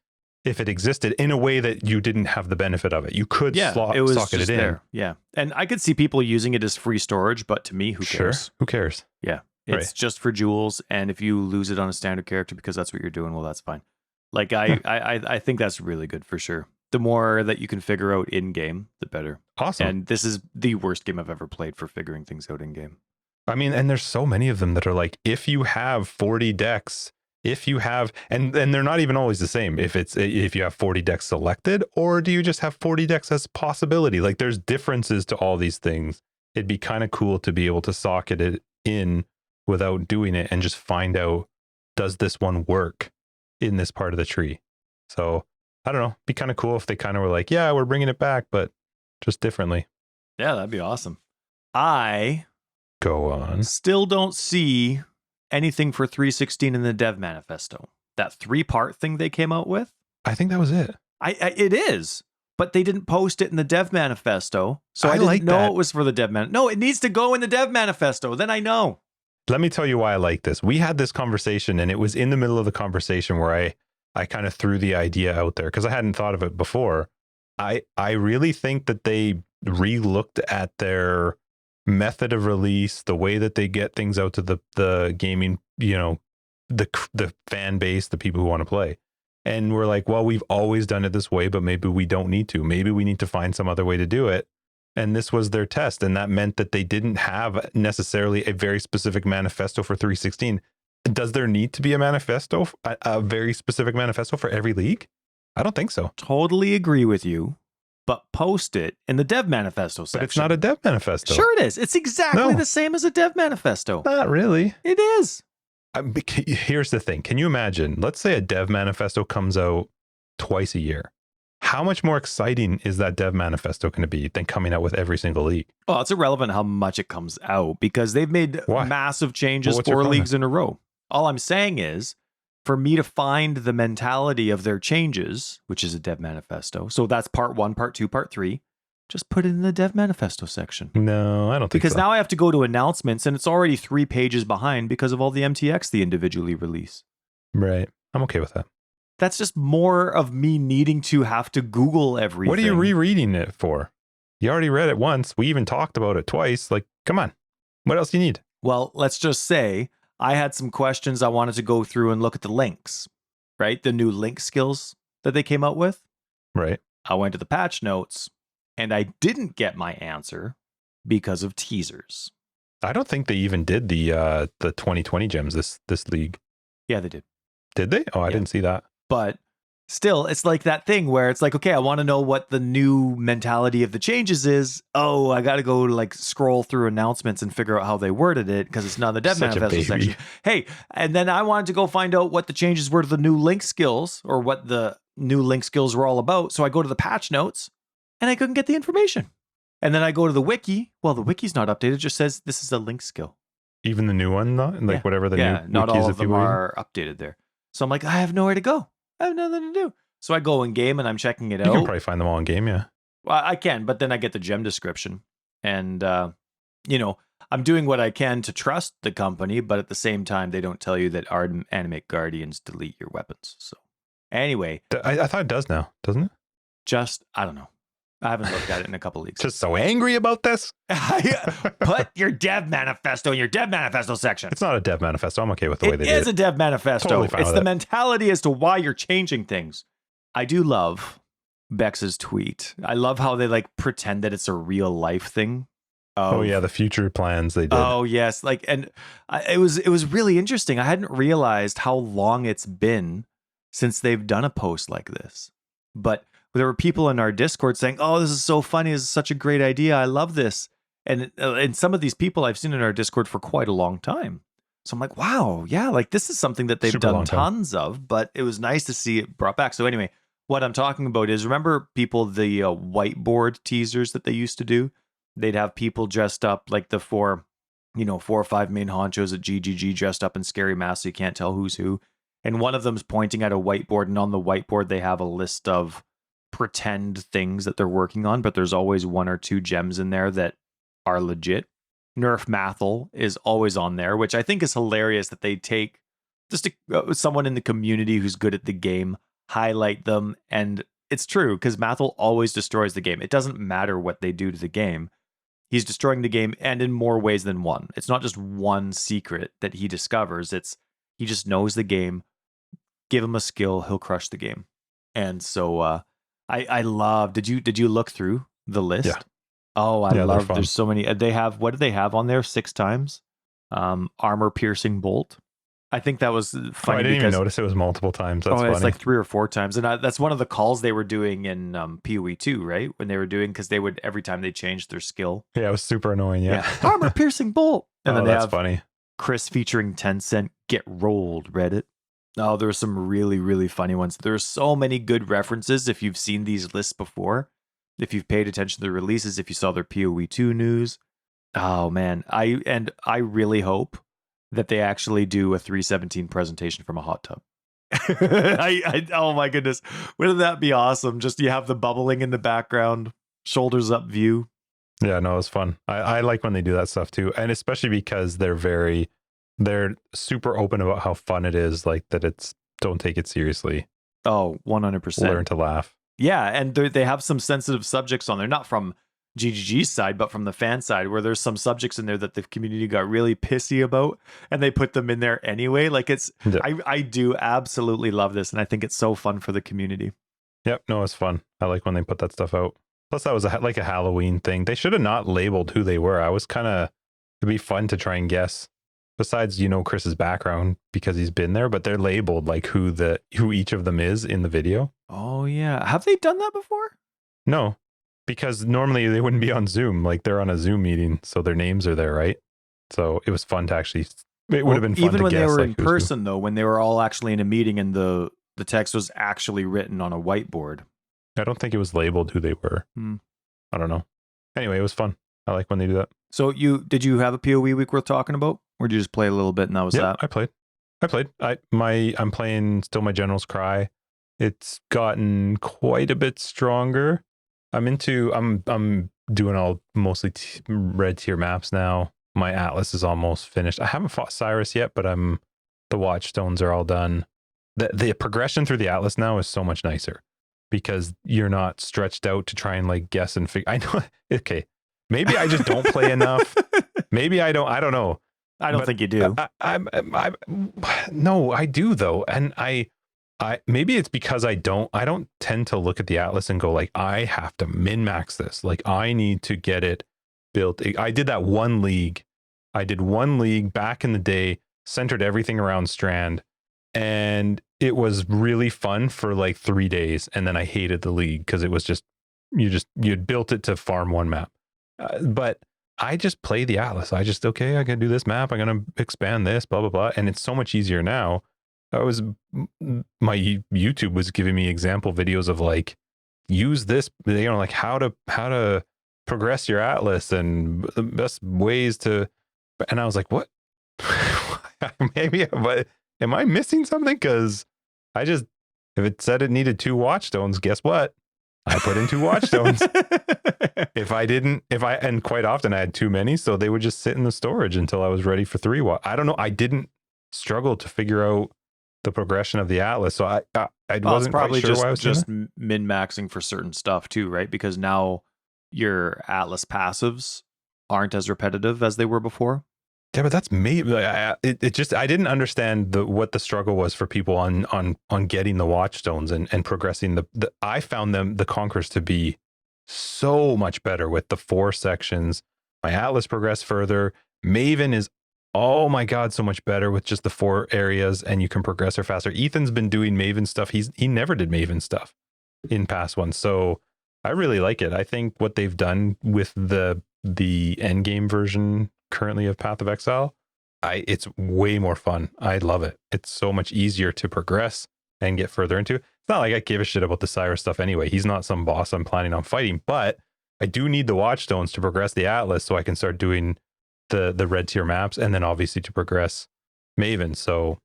if it existed in a way that you didn't have the benefit of it. You could socket it in. There. Yeah. And I could see people using it as free storage, but to me, who cares? Who cares? Yeah. It's just for jewels. And if you lose it on a standard character because that's what you're doing, well, that's fine. Like, I think that's really good for sure. The more that you can figure out in game, the better. Awesome. And this is the worst game I've ever played for figuring things out in game. I mean, and there's so many of them that are like, if you have 40 decks, if you have, and they're not even always the same. If you have 40 decks selected, or do you just have 40 decks as a possibility? Like, there's differences to all these things. It'd be kind of cool to be able to socket it in without doing it and just find out, does this one work in this part of the tree? So I don't know. Be kind of cool if they kind of were like, yeah, we're bringing it back, but just differently. Yeah, that'd be awesome. I go on. Still don't see anything for 3.16 in the dev manifesto. That 3-part thing they came out with. I think that was it. It is, but they didn't post it in the dev manifesto, so I didn't know it was for the dev man. No, it needs to go in the dev manifesto. Then I know. Let me tell you why I like this. We had this conversation, and it was in the middle of the conversation where I kind of threw the idea out there because I hadn't thought of it before. I really think that they re-looked at their method of release, the way that they get things out to the gaming, the fan base, the people who want to play. And we're like, well, we've always done it this way, but maybe we don't need to. Maybe we need to find some other way to do it. And this was their test. And that meant that they didn't have necessarily a very specific manifesto for 3.16. Does there need to be a manifesto, a very specific manifesto for every league? I don't think so. Totally agree with you, but post it in the dev manifesto section. But it's not a dev manifesto. Sure it is. It's exactly the same as a dev manifesto. Not really. It is. Here's the thing. Can you imagine, let's say a dev manifesto comes out twice a year. How much more exciting is that dev manifesto going to be than coming out with every single league? Well, it's irrelevant how much it comes out because they've made massive changes 4 leagues in a row. All I'm saying is, for me to find the mentality of their changes, which is a dev manifesto, so that's part 1, part 2, part 3, just put it in the dev manifesto section. No, I don't think because so. Now I have to go to announcements, and it's already 3 pages behind because of all the MTX they individually release. Right. I'm okay with that. That's just more of me needing to have to Google everything. What are you rereading it for? You already read it once. We even talked about it twice. Like, come on. What else do you need? Well, let's just say I had some questions I wanted to go through and look at the links, right? The new link skills that they came out with. Right. I went to the patch notes and I didn't get my answer because of teasers. I don't think they even did the 2020 gems this league. Yeah, they did. Did they? Oh, I didn't see that. But still, it's like that thing where it's like, okay, I want to know what the new mentality of the changes is. Oh, I got to go like scroll through announcements and figure out how they worded it because it's not in the dev manifesto section. Hey, and then I wanted to go find out what the changes were to the new link skills or what the new link skills were all about. So I go to the patch notes and I couldn't get the information. And then I go to the wiki. Well, the wiki's not updated. It just says this is a link skill. Even the new one, not like whatever the new not all of them are updated there. So I'm like, I have nowhere to go. I have nothing to do. So I go in game and I'm checking it out. You can probably find them all in game, yeah. Well, I can, but then I get the gem description. And, I'm doing what I can to trust the company, but at the same time, they don't tell you that animate guardians delete your weapons. So anyway. I thought it does now, doesn't it? I don't know. I haven't looked at it in a couple weeks. Just so angry about this? Put your dev manifesto in your dev manifesto section. It's not a dev manifesto. I'm okay with the way they did it. It is a dev manifesto. Totally fine it's the mentality as to why you're changing things. I do love Bex's tweet. I love how they like pretend that it's a real life thing. Oh yeah, the future plans they did. Oh yes, like, and it was really interesting. I hadn't realized how long it's been since they've done a post like this. But there were people in our Discord saying, "Oh, this is so funny. This is such a great idea. I love this." And some of these people I've seen in our Discord for quite a long time. So I'm like, wow, yeah, like this is something that they've done tons of, but it was nice to see it brought back. So anyway, what I'm talking about is, remember people, the whiteboard teasers that they used to do? They'd have people dressed up like the four or five main honchos at GGG dressed up in scary masks so you can't tell who's who. And one of them's pointing at a whiteboard, and on the whiteboard they have a list of pretend things that they're working on, but there's always one or two gems in there that are legit. Nerf Mathel is always on there, which I think is hilarious that they take just someone in the community who's good at the game, highlight them, and it's true, because Mathel always destroys the game. It doesn't matter what they do to the game. He's destroying the game, and in more ways than one. It's not just one secret that he discovers. It's he just knows the game. Give him a skill, he'll crush the game. And so I love. Did you look through the list? Yeah. Oh, I love. There's so many. They have, what do they have on there? 6 times. Armor piercing bolt. I think that was funny. I didn't even notice it was multiple times. That's funny. It's like 3 or 4 times, and that's one of the calls they were doing in PoE 2, right? When they were doing, because they would, every time they changed their skill. Yeah, it was super annoying. Yeah. Armor piercing bolt, and then that's funny. Chris featuring Tencent get rolled Reddit. Oh, there were some really, really funny ones. There are so many good references if you've seen these lists before, if you've paid attention to the releases, if you saw their PoE 2 news. Oh man, I really hope that they actually do a 317 presentation from a hot tub. Oh my goodness, wouldn't that be awesome? Just you have the bubbling in the background, shoulders up view. Yeah, no, it's fun. I like when they do that stuff too, and especially because they're super open about how fun it is, like that it's, don't take it seriously. Oh, 100%. Learn to laugh. Yeah, and they have some sensitive subjects on there, not from GGG's side, but from the fan side, where there's some subjects in there that the community got really pissy about, and they put them in there anyway. Like it's, yeah. I do absolutely love this, and I think it's so fun for the community. Yep, no, it's fun. I like when they put that stuff out. Plus, that was like a Halloween thing. They should have not labeled who they were. I was kind of, it'd be fun to try and guess. Besides, Chris's background because he's been there, but they're labeled like who each of them is in the video. Oh yeah, have they done that before? No. Because normally they wouldn't be on Zoom, like they're on a Zoom meeting, so their names are there, right? So it was fun to actually, it would have been fun even to when guess, they were like, in person though, when they were all actually in a meeting and the text was actually written on a whiteboard. I don't think it was labeled who they were. I don't know. Anyway, it was fun. I like when they do that. So did you have a PoE week worth talking about, or did you just play a little bit and that was that? I played. I'm playing still my General's Cry. It's gotten quite a bit stronger. I'm doing all mostly red tier maps now. My Atlas is almost finished. I haven't fought Cyrus yet, but the Watchstones are all done. The progression through the Atlas now is so much nicer because you're not stretched out to try and like guess and figure. I know. Okay, maybe I just don't play enough. Maybe I don't. I don't know. I don't think you do. No, I do though, and I maybe it's because I don't tend to look at the Atlas and go like, I have to min-max this. Like I need to get it built. I did that one league. I did one league back in the day, centered everything around Strand, and it was really fun for like 3 days. And then I hated the league because it was just, you'd built it to farm one map. But I just play the Atlas. I gotta do this map. I'm going to expand this, blah, blah, blah. And it's so much easier now. My YouTube was giving me example videos of like, use this, like how to progress your Atlas and the best ways to, and I was like, what? Maybe, but am I missing something? Because if it said it needed 2 Watchstones, guess what? I put in 2 Watchstones. And quite often I had too many, so they would just sit in the storage until I was ready for 3 I don't know. I didn't struggle to figure out the progression of the Atlas, so I wasn't probably quite sure why I was just min-maxing for certain stuff too, right? Because now your Atlas passives aren't as repetitive as they were before. Yeah, but that's maybe it just I didn't understand what the struggle was for people on getting the watchstones and progressing the I found the conquerors to be so much better with the 4 sections. My Atlas progressed further. Maven is, oh my god, so much better with just the 4 areas, and you can progress her faster. Ethan's been doing Maven stuff. He never did Maven stuff in past ones, so I really like it. I think what they've done with the end game version currently of Path of Exile, it's way more fun. I love it. It's so much easier to progress and get further into. It's not like I give a shit about the Cyrus stuff anyway. He's not some boss I'm planning on fighting, but I do need the watchstones to progress the Atlas so I can start doing the red tier maps, and then obviously to progress Maven. So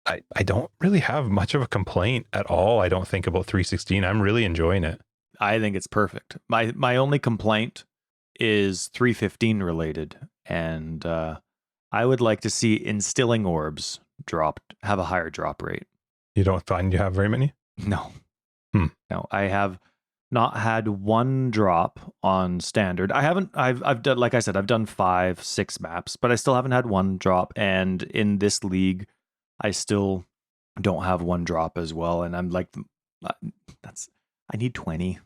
I don't really have much of a complaint at all. I don't think about 316. I'm really enjoying it. I think it's perfect. My only complaint is 315 related, and I would like to see instilling orbs have a higher drop rate. You don't find you have very many? No. No, I have not had one drop on standard. I've done, like I said, I've done 5, 6 maps, but I still haven't had one drop. And in this league, I still don't have one drop as well. And I'm like, I need 20.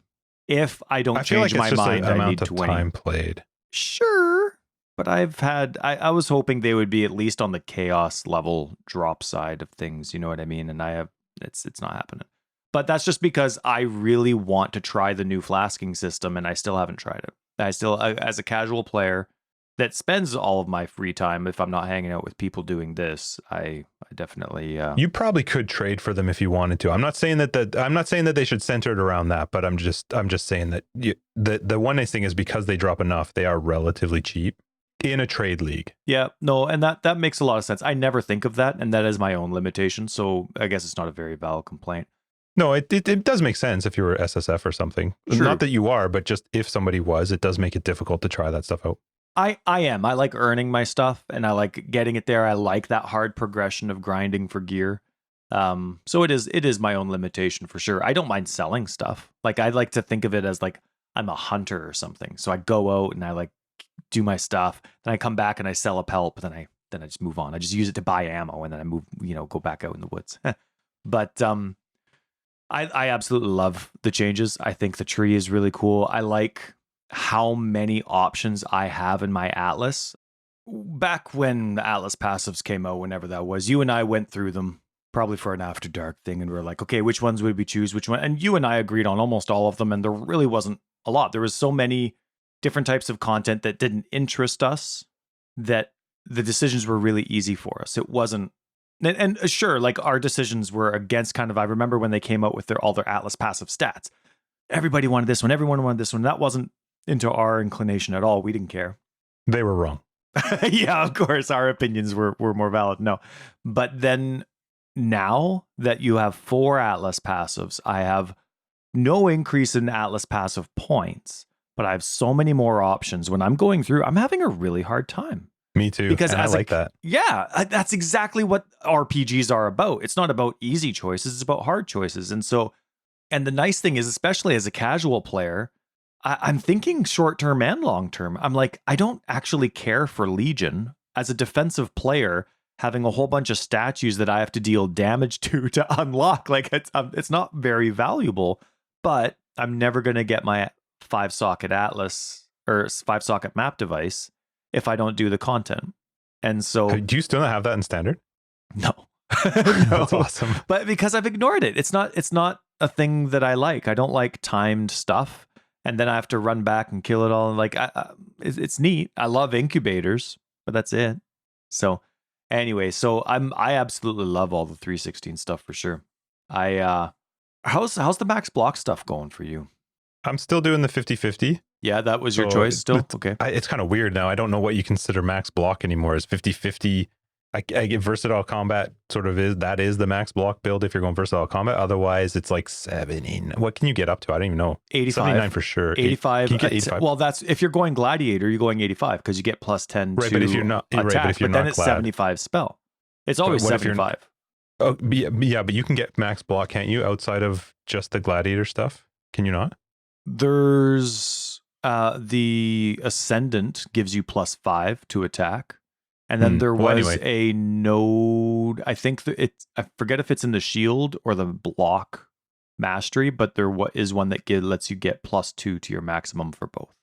If I don't change my mind, I need 20. Time played. Sure. But I was hoping they would be at least on the chaos level drop side of things. You know what I mean? And it's not happening. But that's just because I really want to try the new flasking system, and I still haven't tried it. I still, as a casual player that spends all of my free time, if I'm not hanging out with people doing this, I definitely. You probably could trade for them if you wanted to. I'm not saying that they should center it around that, but I'm just saying that the one nice thing is because they drop enough, they are relatively cheap in a trade league. Yeah, no, and that makes a lot of sense. I never think of that, and that is my own limitation. So I guess it's not a very valid complaint. No, it does make sense if you were SSF or something. True. Not that you are, but just if somebody was, it does make it difficult to try that stuff out. I am. I like earning my stuff, and I like getting it there. I like that hard progression of grinding for gear. So it is my own limitation for sure. I don't mind selling stuff. Like I like to think of it as like I'm a hunter or something. So I go out and I like do my stuff. Then I come back and I sell a pelt, but then I just move on. I just use it to buy ammo, and then I move, go back out in the woods. But I absolutely love the changes. I think the tree is really cool. I like how many options I have in my Atlas. Back when the Atlas passives came out, whenever that was, you and I went through them probably for an After Dark thing, and we were like, okay, which ones would we choose? Which one? And you and I agreed on almost all of them, and there really wasn't a lot. There was so many different types of content that didn't interest us that the decisions were really easy for us. It wasn't. And sure, like our decisions were against kind of, I remember when they came out with all their Atlas passive stats. Everybody wanted this one. Everyone wanted this one. That wasn't into our inclination at all. We didn't care. They were wrong. Yeah, of course. Our opinions were more valid. No. But then now that you have 4 Atlas passives, I have no increase in Atlas passive points, but I have so many more options. When I'm going through, I'm having a really hard time. Me too. Because I like that. Yeah, that's exactly what RPGs are about. It's not about easy choices, it's about hard choices. And the nice thing is, especially as a casual player, I'm thinking short-term and long-term. I'm like, I don't actually care for Legion. As a defensive player, having a whole bunch of statues that I have to deal damage to unlock, like it's not very valuable, but I'm never going to get my 5-socket Atlas or 5-socket map device if I don't do the content. And so do you still not have that in standard? No. No. That's awesome. But because I've ignored it. It's not a thing that I like. I don't like timed stuff, and then I have to run back and kill it all. Like it's neat. I love incubators, but that's it. So anyway, I absolutely love all the 316 stuff for sure. How's the max block stuff going for you? I'm still doing the 50-50. Yeah, that was your choice still? Okay. It's kind of weird now. I don't know what you consider max block anymore. Is 50-50? I get versatile combat sort of is the max block build if you're going versatile combat. Otherwise, it's like 70. What can you get up to? I don't even know. 85. 79 for sure. 85. Can you get 85? Well, that's if you're going gladiator, you're going 85 because you get plus 10 right, to but if you're not, attack. Right, but if you're then not it's glad. 75 spell. It's always 75. Oh, yeah, but you can get max block, can't you? Outside of just the gladiator stuff, can you not? There's the Ascendant gives you plus 5 to attack, And then there Well, was anyway. a node. I think I forget if it's in the shield or the block mastery, but there is one that lets you get +2 to your maximum for both.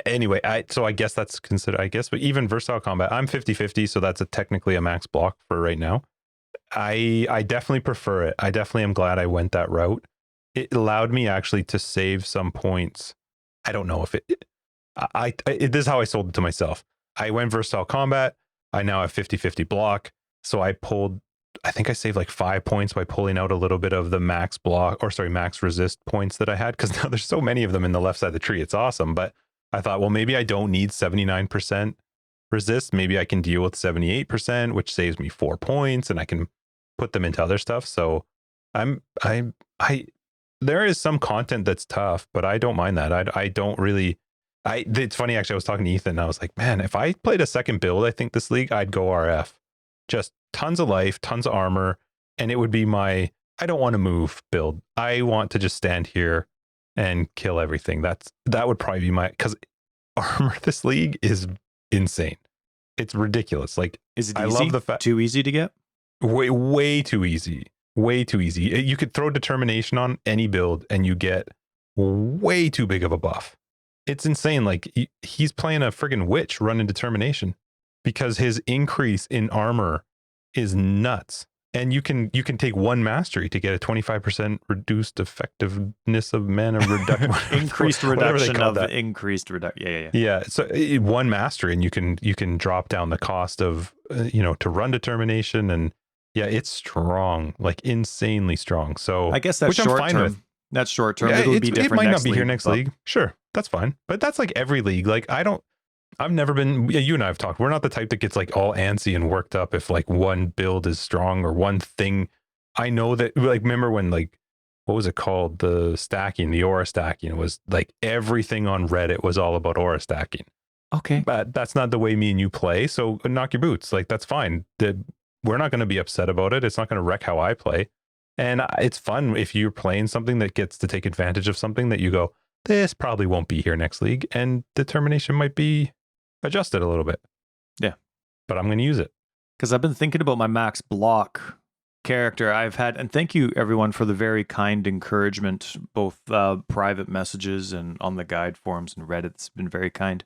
Anyway, so I guess that's considered, I guess, but even versatile combat, I'm 50-50, so that's technically a max block for right now. I definitely prefer it. I definitely am glad I went that route. It allowed me actually to save some points. I don't know if this is how I sold it to myself. I went versatile combat. I now have 50-50 block. So I think I saved like 5 points by pulling out a little bit of the max block, or sorry, max resist points that I had, because now there's so many of them in the left side of the tree. It's awesome. But I thought, well, maybe I don't need 79% resist. Maybe I can deal with 78%, which saves me 4 points, and I can put them into other stuff. So there is some content that's tough, but I don't mind that. I don't really. It's funny, actually. I was talking to Ethan, and I was like, man, if I played a second build, I think this league, I'd go RF. Just tons of life, tons of armor, and it would be my I don't want to move build. I want to just stand here and kill everything. That would probably be because armor this league is insane. It's ridiculous. Like, is it I easy? love the fact Too easy to get? Way too easy. Way too easy. You could throw determination on any build and you get way too big of a buff. It's insane. Like, he's playing a friggin' witch running determination because his increase in armor is nuts. And you can take one mastery to get a 25% reduced effectiveness of mana reduction. Increased reduction of increased reduction. Yeah. So one mastery, and you can drop down the cost of to run determination, and yeah, it's strong, like insanely strong. So I guess that's short term. That's short term. Yeah, It'll be different. It might not be here next but league. Sure, that's fine. But that's like every league. Like, I've never been. Yeah, you and I have talked. We're not the type that gets like all antsy and worked up if like one build is strong or one thing. I know that. Like, remember when, like, what was it called? The stacking, the aura stacking. It was like everything on Reddit was all about aura stacking. Okay, but that's not the way me and you play. So knock your boots. Like, that's fine. We're not going to be upset about it. It's not going to wreck how I play. And it's fun if you're playing something that gets to take advantage of something that you go, this probably won't be here next league, and determination might be adjusted a little bit. Yeah. But I'm going to use it. Because I've been thinking about my max block character I've had, and thank you everyone for the very kind encouragement, both private messages and on the guide forums and Reddit. It's been very kind.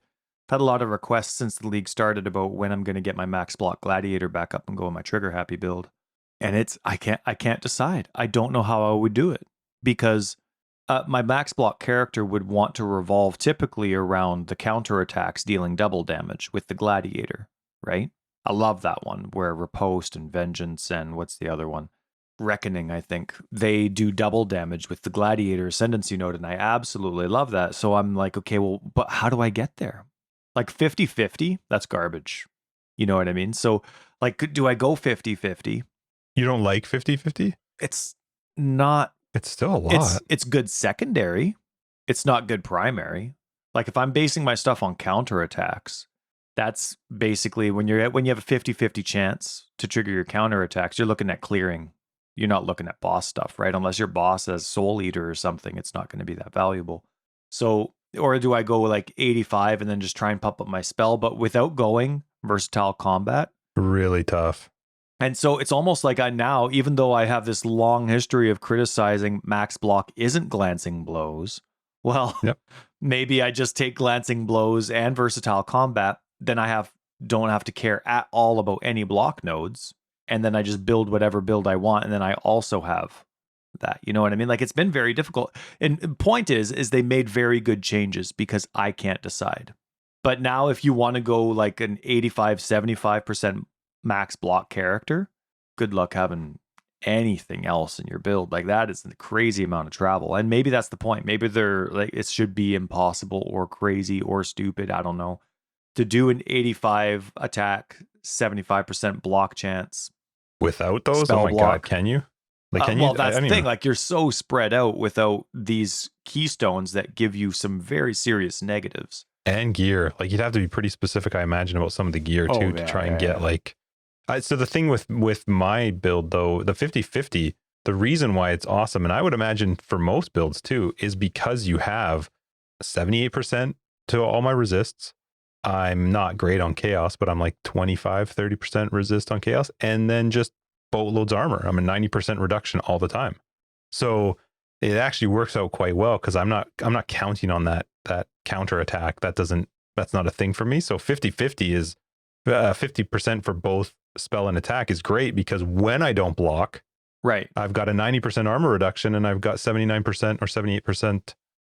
I've had a lot of requests since the league started about when I'm going to get my max block gladiator back up and go in my trigger happy build. And I can't decide. I don't know how I would do it, because my max block character would want to revolve typically around the counterattacks dealing double damage with the gladiator, right? I love that one where Riposte and Vengeance and what's the other one? Reckoning, I think. They do double damage with the gladiator ascendancy node, and I absolutely love that. So I'm like, okay, well, but how do I get there? Like 50-50? That's garbage. You know what I mean? So, like, do I go 50-50? You don't like 50-50? It's not. It's still a lot. It's good secondary. It's not good primary. Like, if I'm basing my stuff on counterattacks, that's basically when you have a 50-50 chance to trigger your counterattacks, you're looking at clearing. You're not looking at boss stuff, right? Unless your boss has Soul Eater or something, it's not going to be that valuable. So, or do I go like 85 and then just try and pump up my spell, but without going versatile combat? Really tough. And so it's almost like I now, even though I have this long history of criticizing max block isn't glancing blows, well, yep. Maybe I just take glancing blows and versatile combat. Then I don't have to care at all about any block nodes. And then I just build whatever build I want. And then I also have that. You know what I mean? Like, it's been very difficult. And point is they made very good changes because I can't decide. But now if you want to go like an 85-75% max block character, good luck having anything else in your build. Like, that is a crazy amount of travel. And maybe that's the point. Maybe they're like, it should be impossible or crazy or stupid, I don't know, to do an 85 attack, 75% block chance without those. Oh my god, can you? Like, can well, you? that's the thing. Like, you're so spread out without these keystones that give you some very serious negatives. And gear. Like, you'd have to be pretty specific, I imagine, about some of the gear too, to try and get like. So the thing with my build, though, the 50-50, the reason why it's awesome, and I would imagine for most builds too, is because you have 78% to all my resists, I'm not great on chaos, but I'm like 25-30% resist on chaos, and then just boatloads armor. I'm a 90% reduction all the time. So it actually works out quite well because I'm not counting on that counter attack. That's not a thing for me. So 50-50 is 50% for both spell and attack is great because when I don't block, right, I've got a 90% armor reduction and I've got 79% or 78%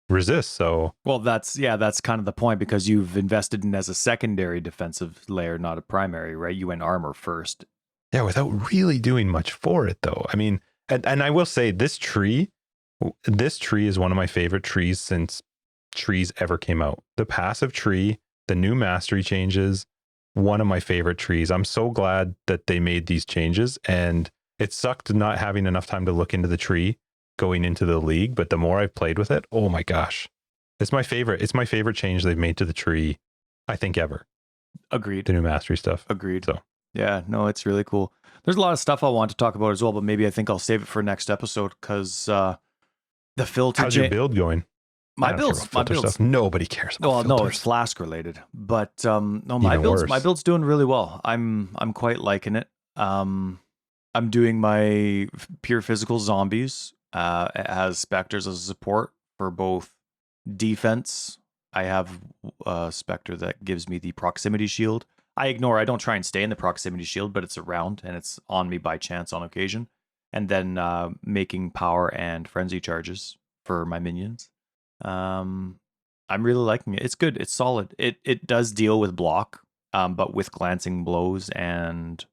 resist. So well, that's kind of the point, because you've invested in as a secondary defensive layer, not a primary, right? You went armor first. yeah, without really doing much for it though. I mean, and I will say this tree is one of my favorite trees since trees ever came out. The passive tree, the new mastery changes, one of my favorite trees. I'm so glad that they made these changes, and it sucked not having enough time to look into the tree going into the league, but the more I've played with it, oh my gosh. It's my favorite change they've made to the tree, I think, ever. Agreed. The new mastery stuff. Agreed. So yeah, no, it's really cool. There's a lot of stuff I want to talk about as well, but maybe I think I'll save it for next episode, because the filter. How's your build going? My build's stuff. Nobody cares about well, filters. no, it's flask related, but no, my build's doing really well. I'm quite liking it. I'm doing my pure physical zombies. It has specters as a support for both defense. I have a specter that gives me the proximity shield. I don't try and stay in the proximity shield, but it's around and it's on me by chance on occasion. And then making power and frenzy charges for my minions. I'm really liking it. It's good. It's solid. It does deal with block, but with glancing blows and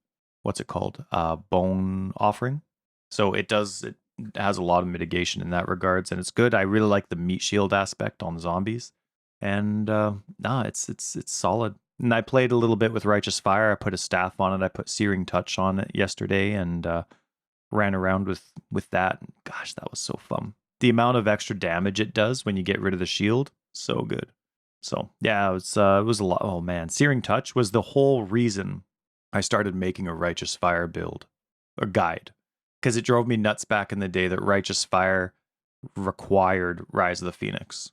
what's it called? Bone offering. So it has a lot of mitigation in that regards, and it's good. I really like the meat shield aspect on zombies. And it's solid. And I played a little bit with Righteous Fire. I put a staff on it. I put Searing Touch on it yesterday and ran around with that. Gosh, that was so fun. The amount of extra damage it does when you get rid of the shield, so good. So yeah, it was a lot. Oh man, Searing Touch was the whole reason I started making a Righteous Fire build, a guide, because it drove me nuts back in the day that Righteous Fire required Rise of the Phoenix.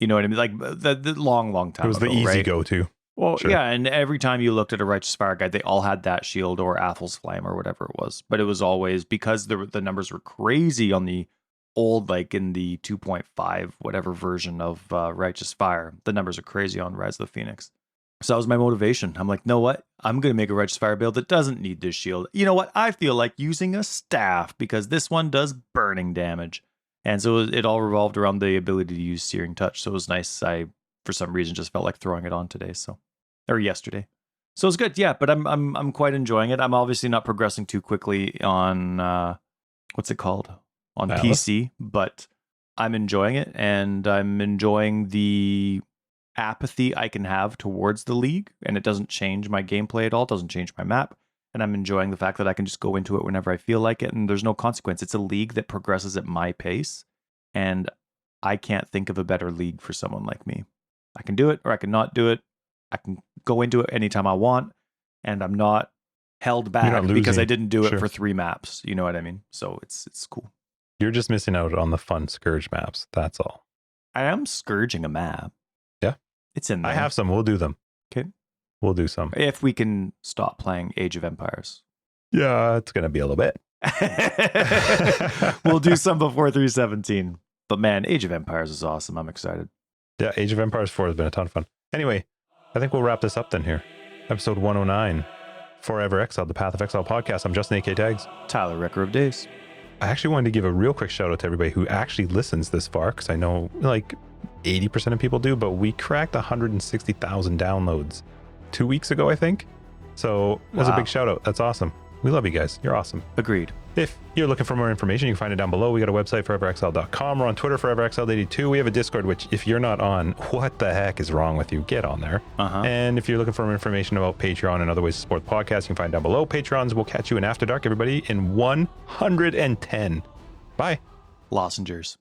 You know what I mean? Like the long time ago. It was the easy right? go-to. Well, sure. Yeah, and every time you looked at a Righteous Fire guide, they all had that shield or Athel's Flame or whatever it was. But it was always, because the numbers were crazy on the old, like in the 2.5 whatever version of Righteous Fire, the numbers are crazy on Rise of the Phoenix. So that was my motivation. I'm like, know what? I'm going to make a Righteous Fire build that doesn't need this shield. You know what? I feel like using a staff because this one does burning damage. And so it all revolved around the ability to use Searing Touch. So it was nice. I, for some reason, just felt like throwing it on today. Or yesterday. So it's good. Yeah, but I'm quite enjoying it. I'm obviously not progressing too quickly on what's it called? On PC, but I'm enjoying it, and I'm enjoying the apathy I can have towards the league, and it doesn't change my gameplay at all, it doesn't change my map, and I'm enjoying the fact that I can just go into it whenever I feel like it, and there's no consequence. It's a league that progresses at my pace, and I can't think of a better league for someone like me. I can do it, or I can not do it. I can go into it anytime I want, and I'm not held back because I didn't do it for 3 maps. You know what I mean? So it's cool. You're just missing out on the fun Scourge maps. That's all. I am scourging a map. Yeah. It's in there. I have some. We'll do them. Okay. We'll do some. If we can stop playing Age of Empires. Yeah, it's going to be a little bit. We'll do some before 317. But man, Age of Empires is awesome. I'm excited. Yeah, Age of Empires 4 has been a ton of fun. Anyway, I think we'll wrap this up then here. Episode 109. Forever Exiled, the Path of Exile podcast. I'm Justin, A.K. Tags. Tyler, Wrecker of Days. I actually wanted to give a real quick shout out to everybody who actually listens this far, because I know like 80% of people do, but we cracked 160,000 downloads 2 weeks ago, I think. So that's a big shout out. That's awesome. We love you guys. You're awesome. Agreed. If you're looking for more information, you can find it down below. We got a website, foreverexiled.com. We're on Twitter, foreverexiled82. We have a Discord, which if you're not on, what the heck is wrong with you? Get on there. And if you're looking for more information about Patreon and other ways to support the podcast, you can find down below. Patrons will catch you in After Dark, everybody, in 110. Bye. Lossengers.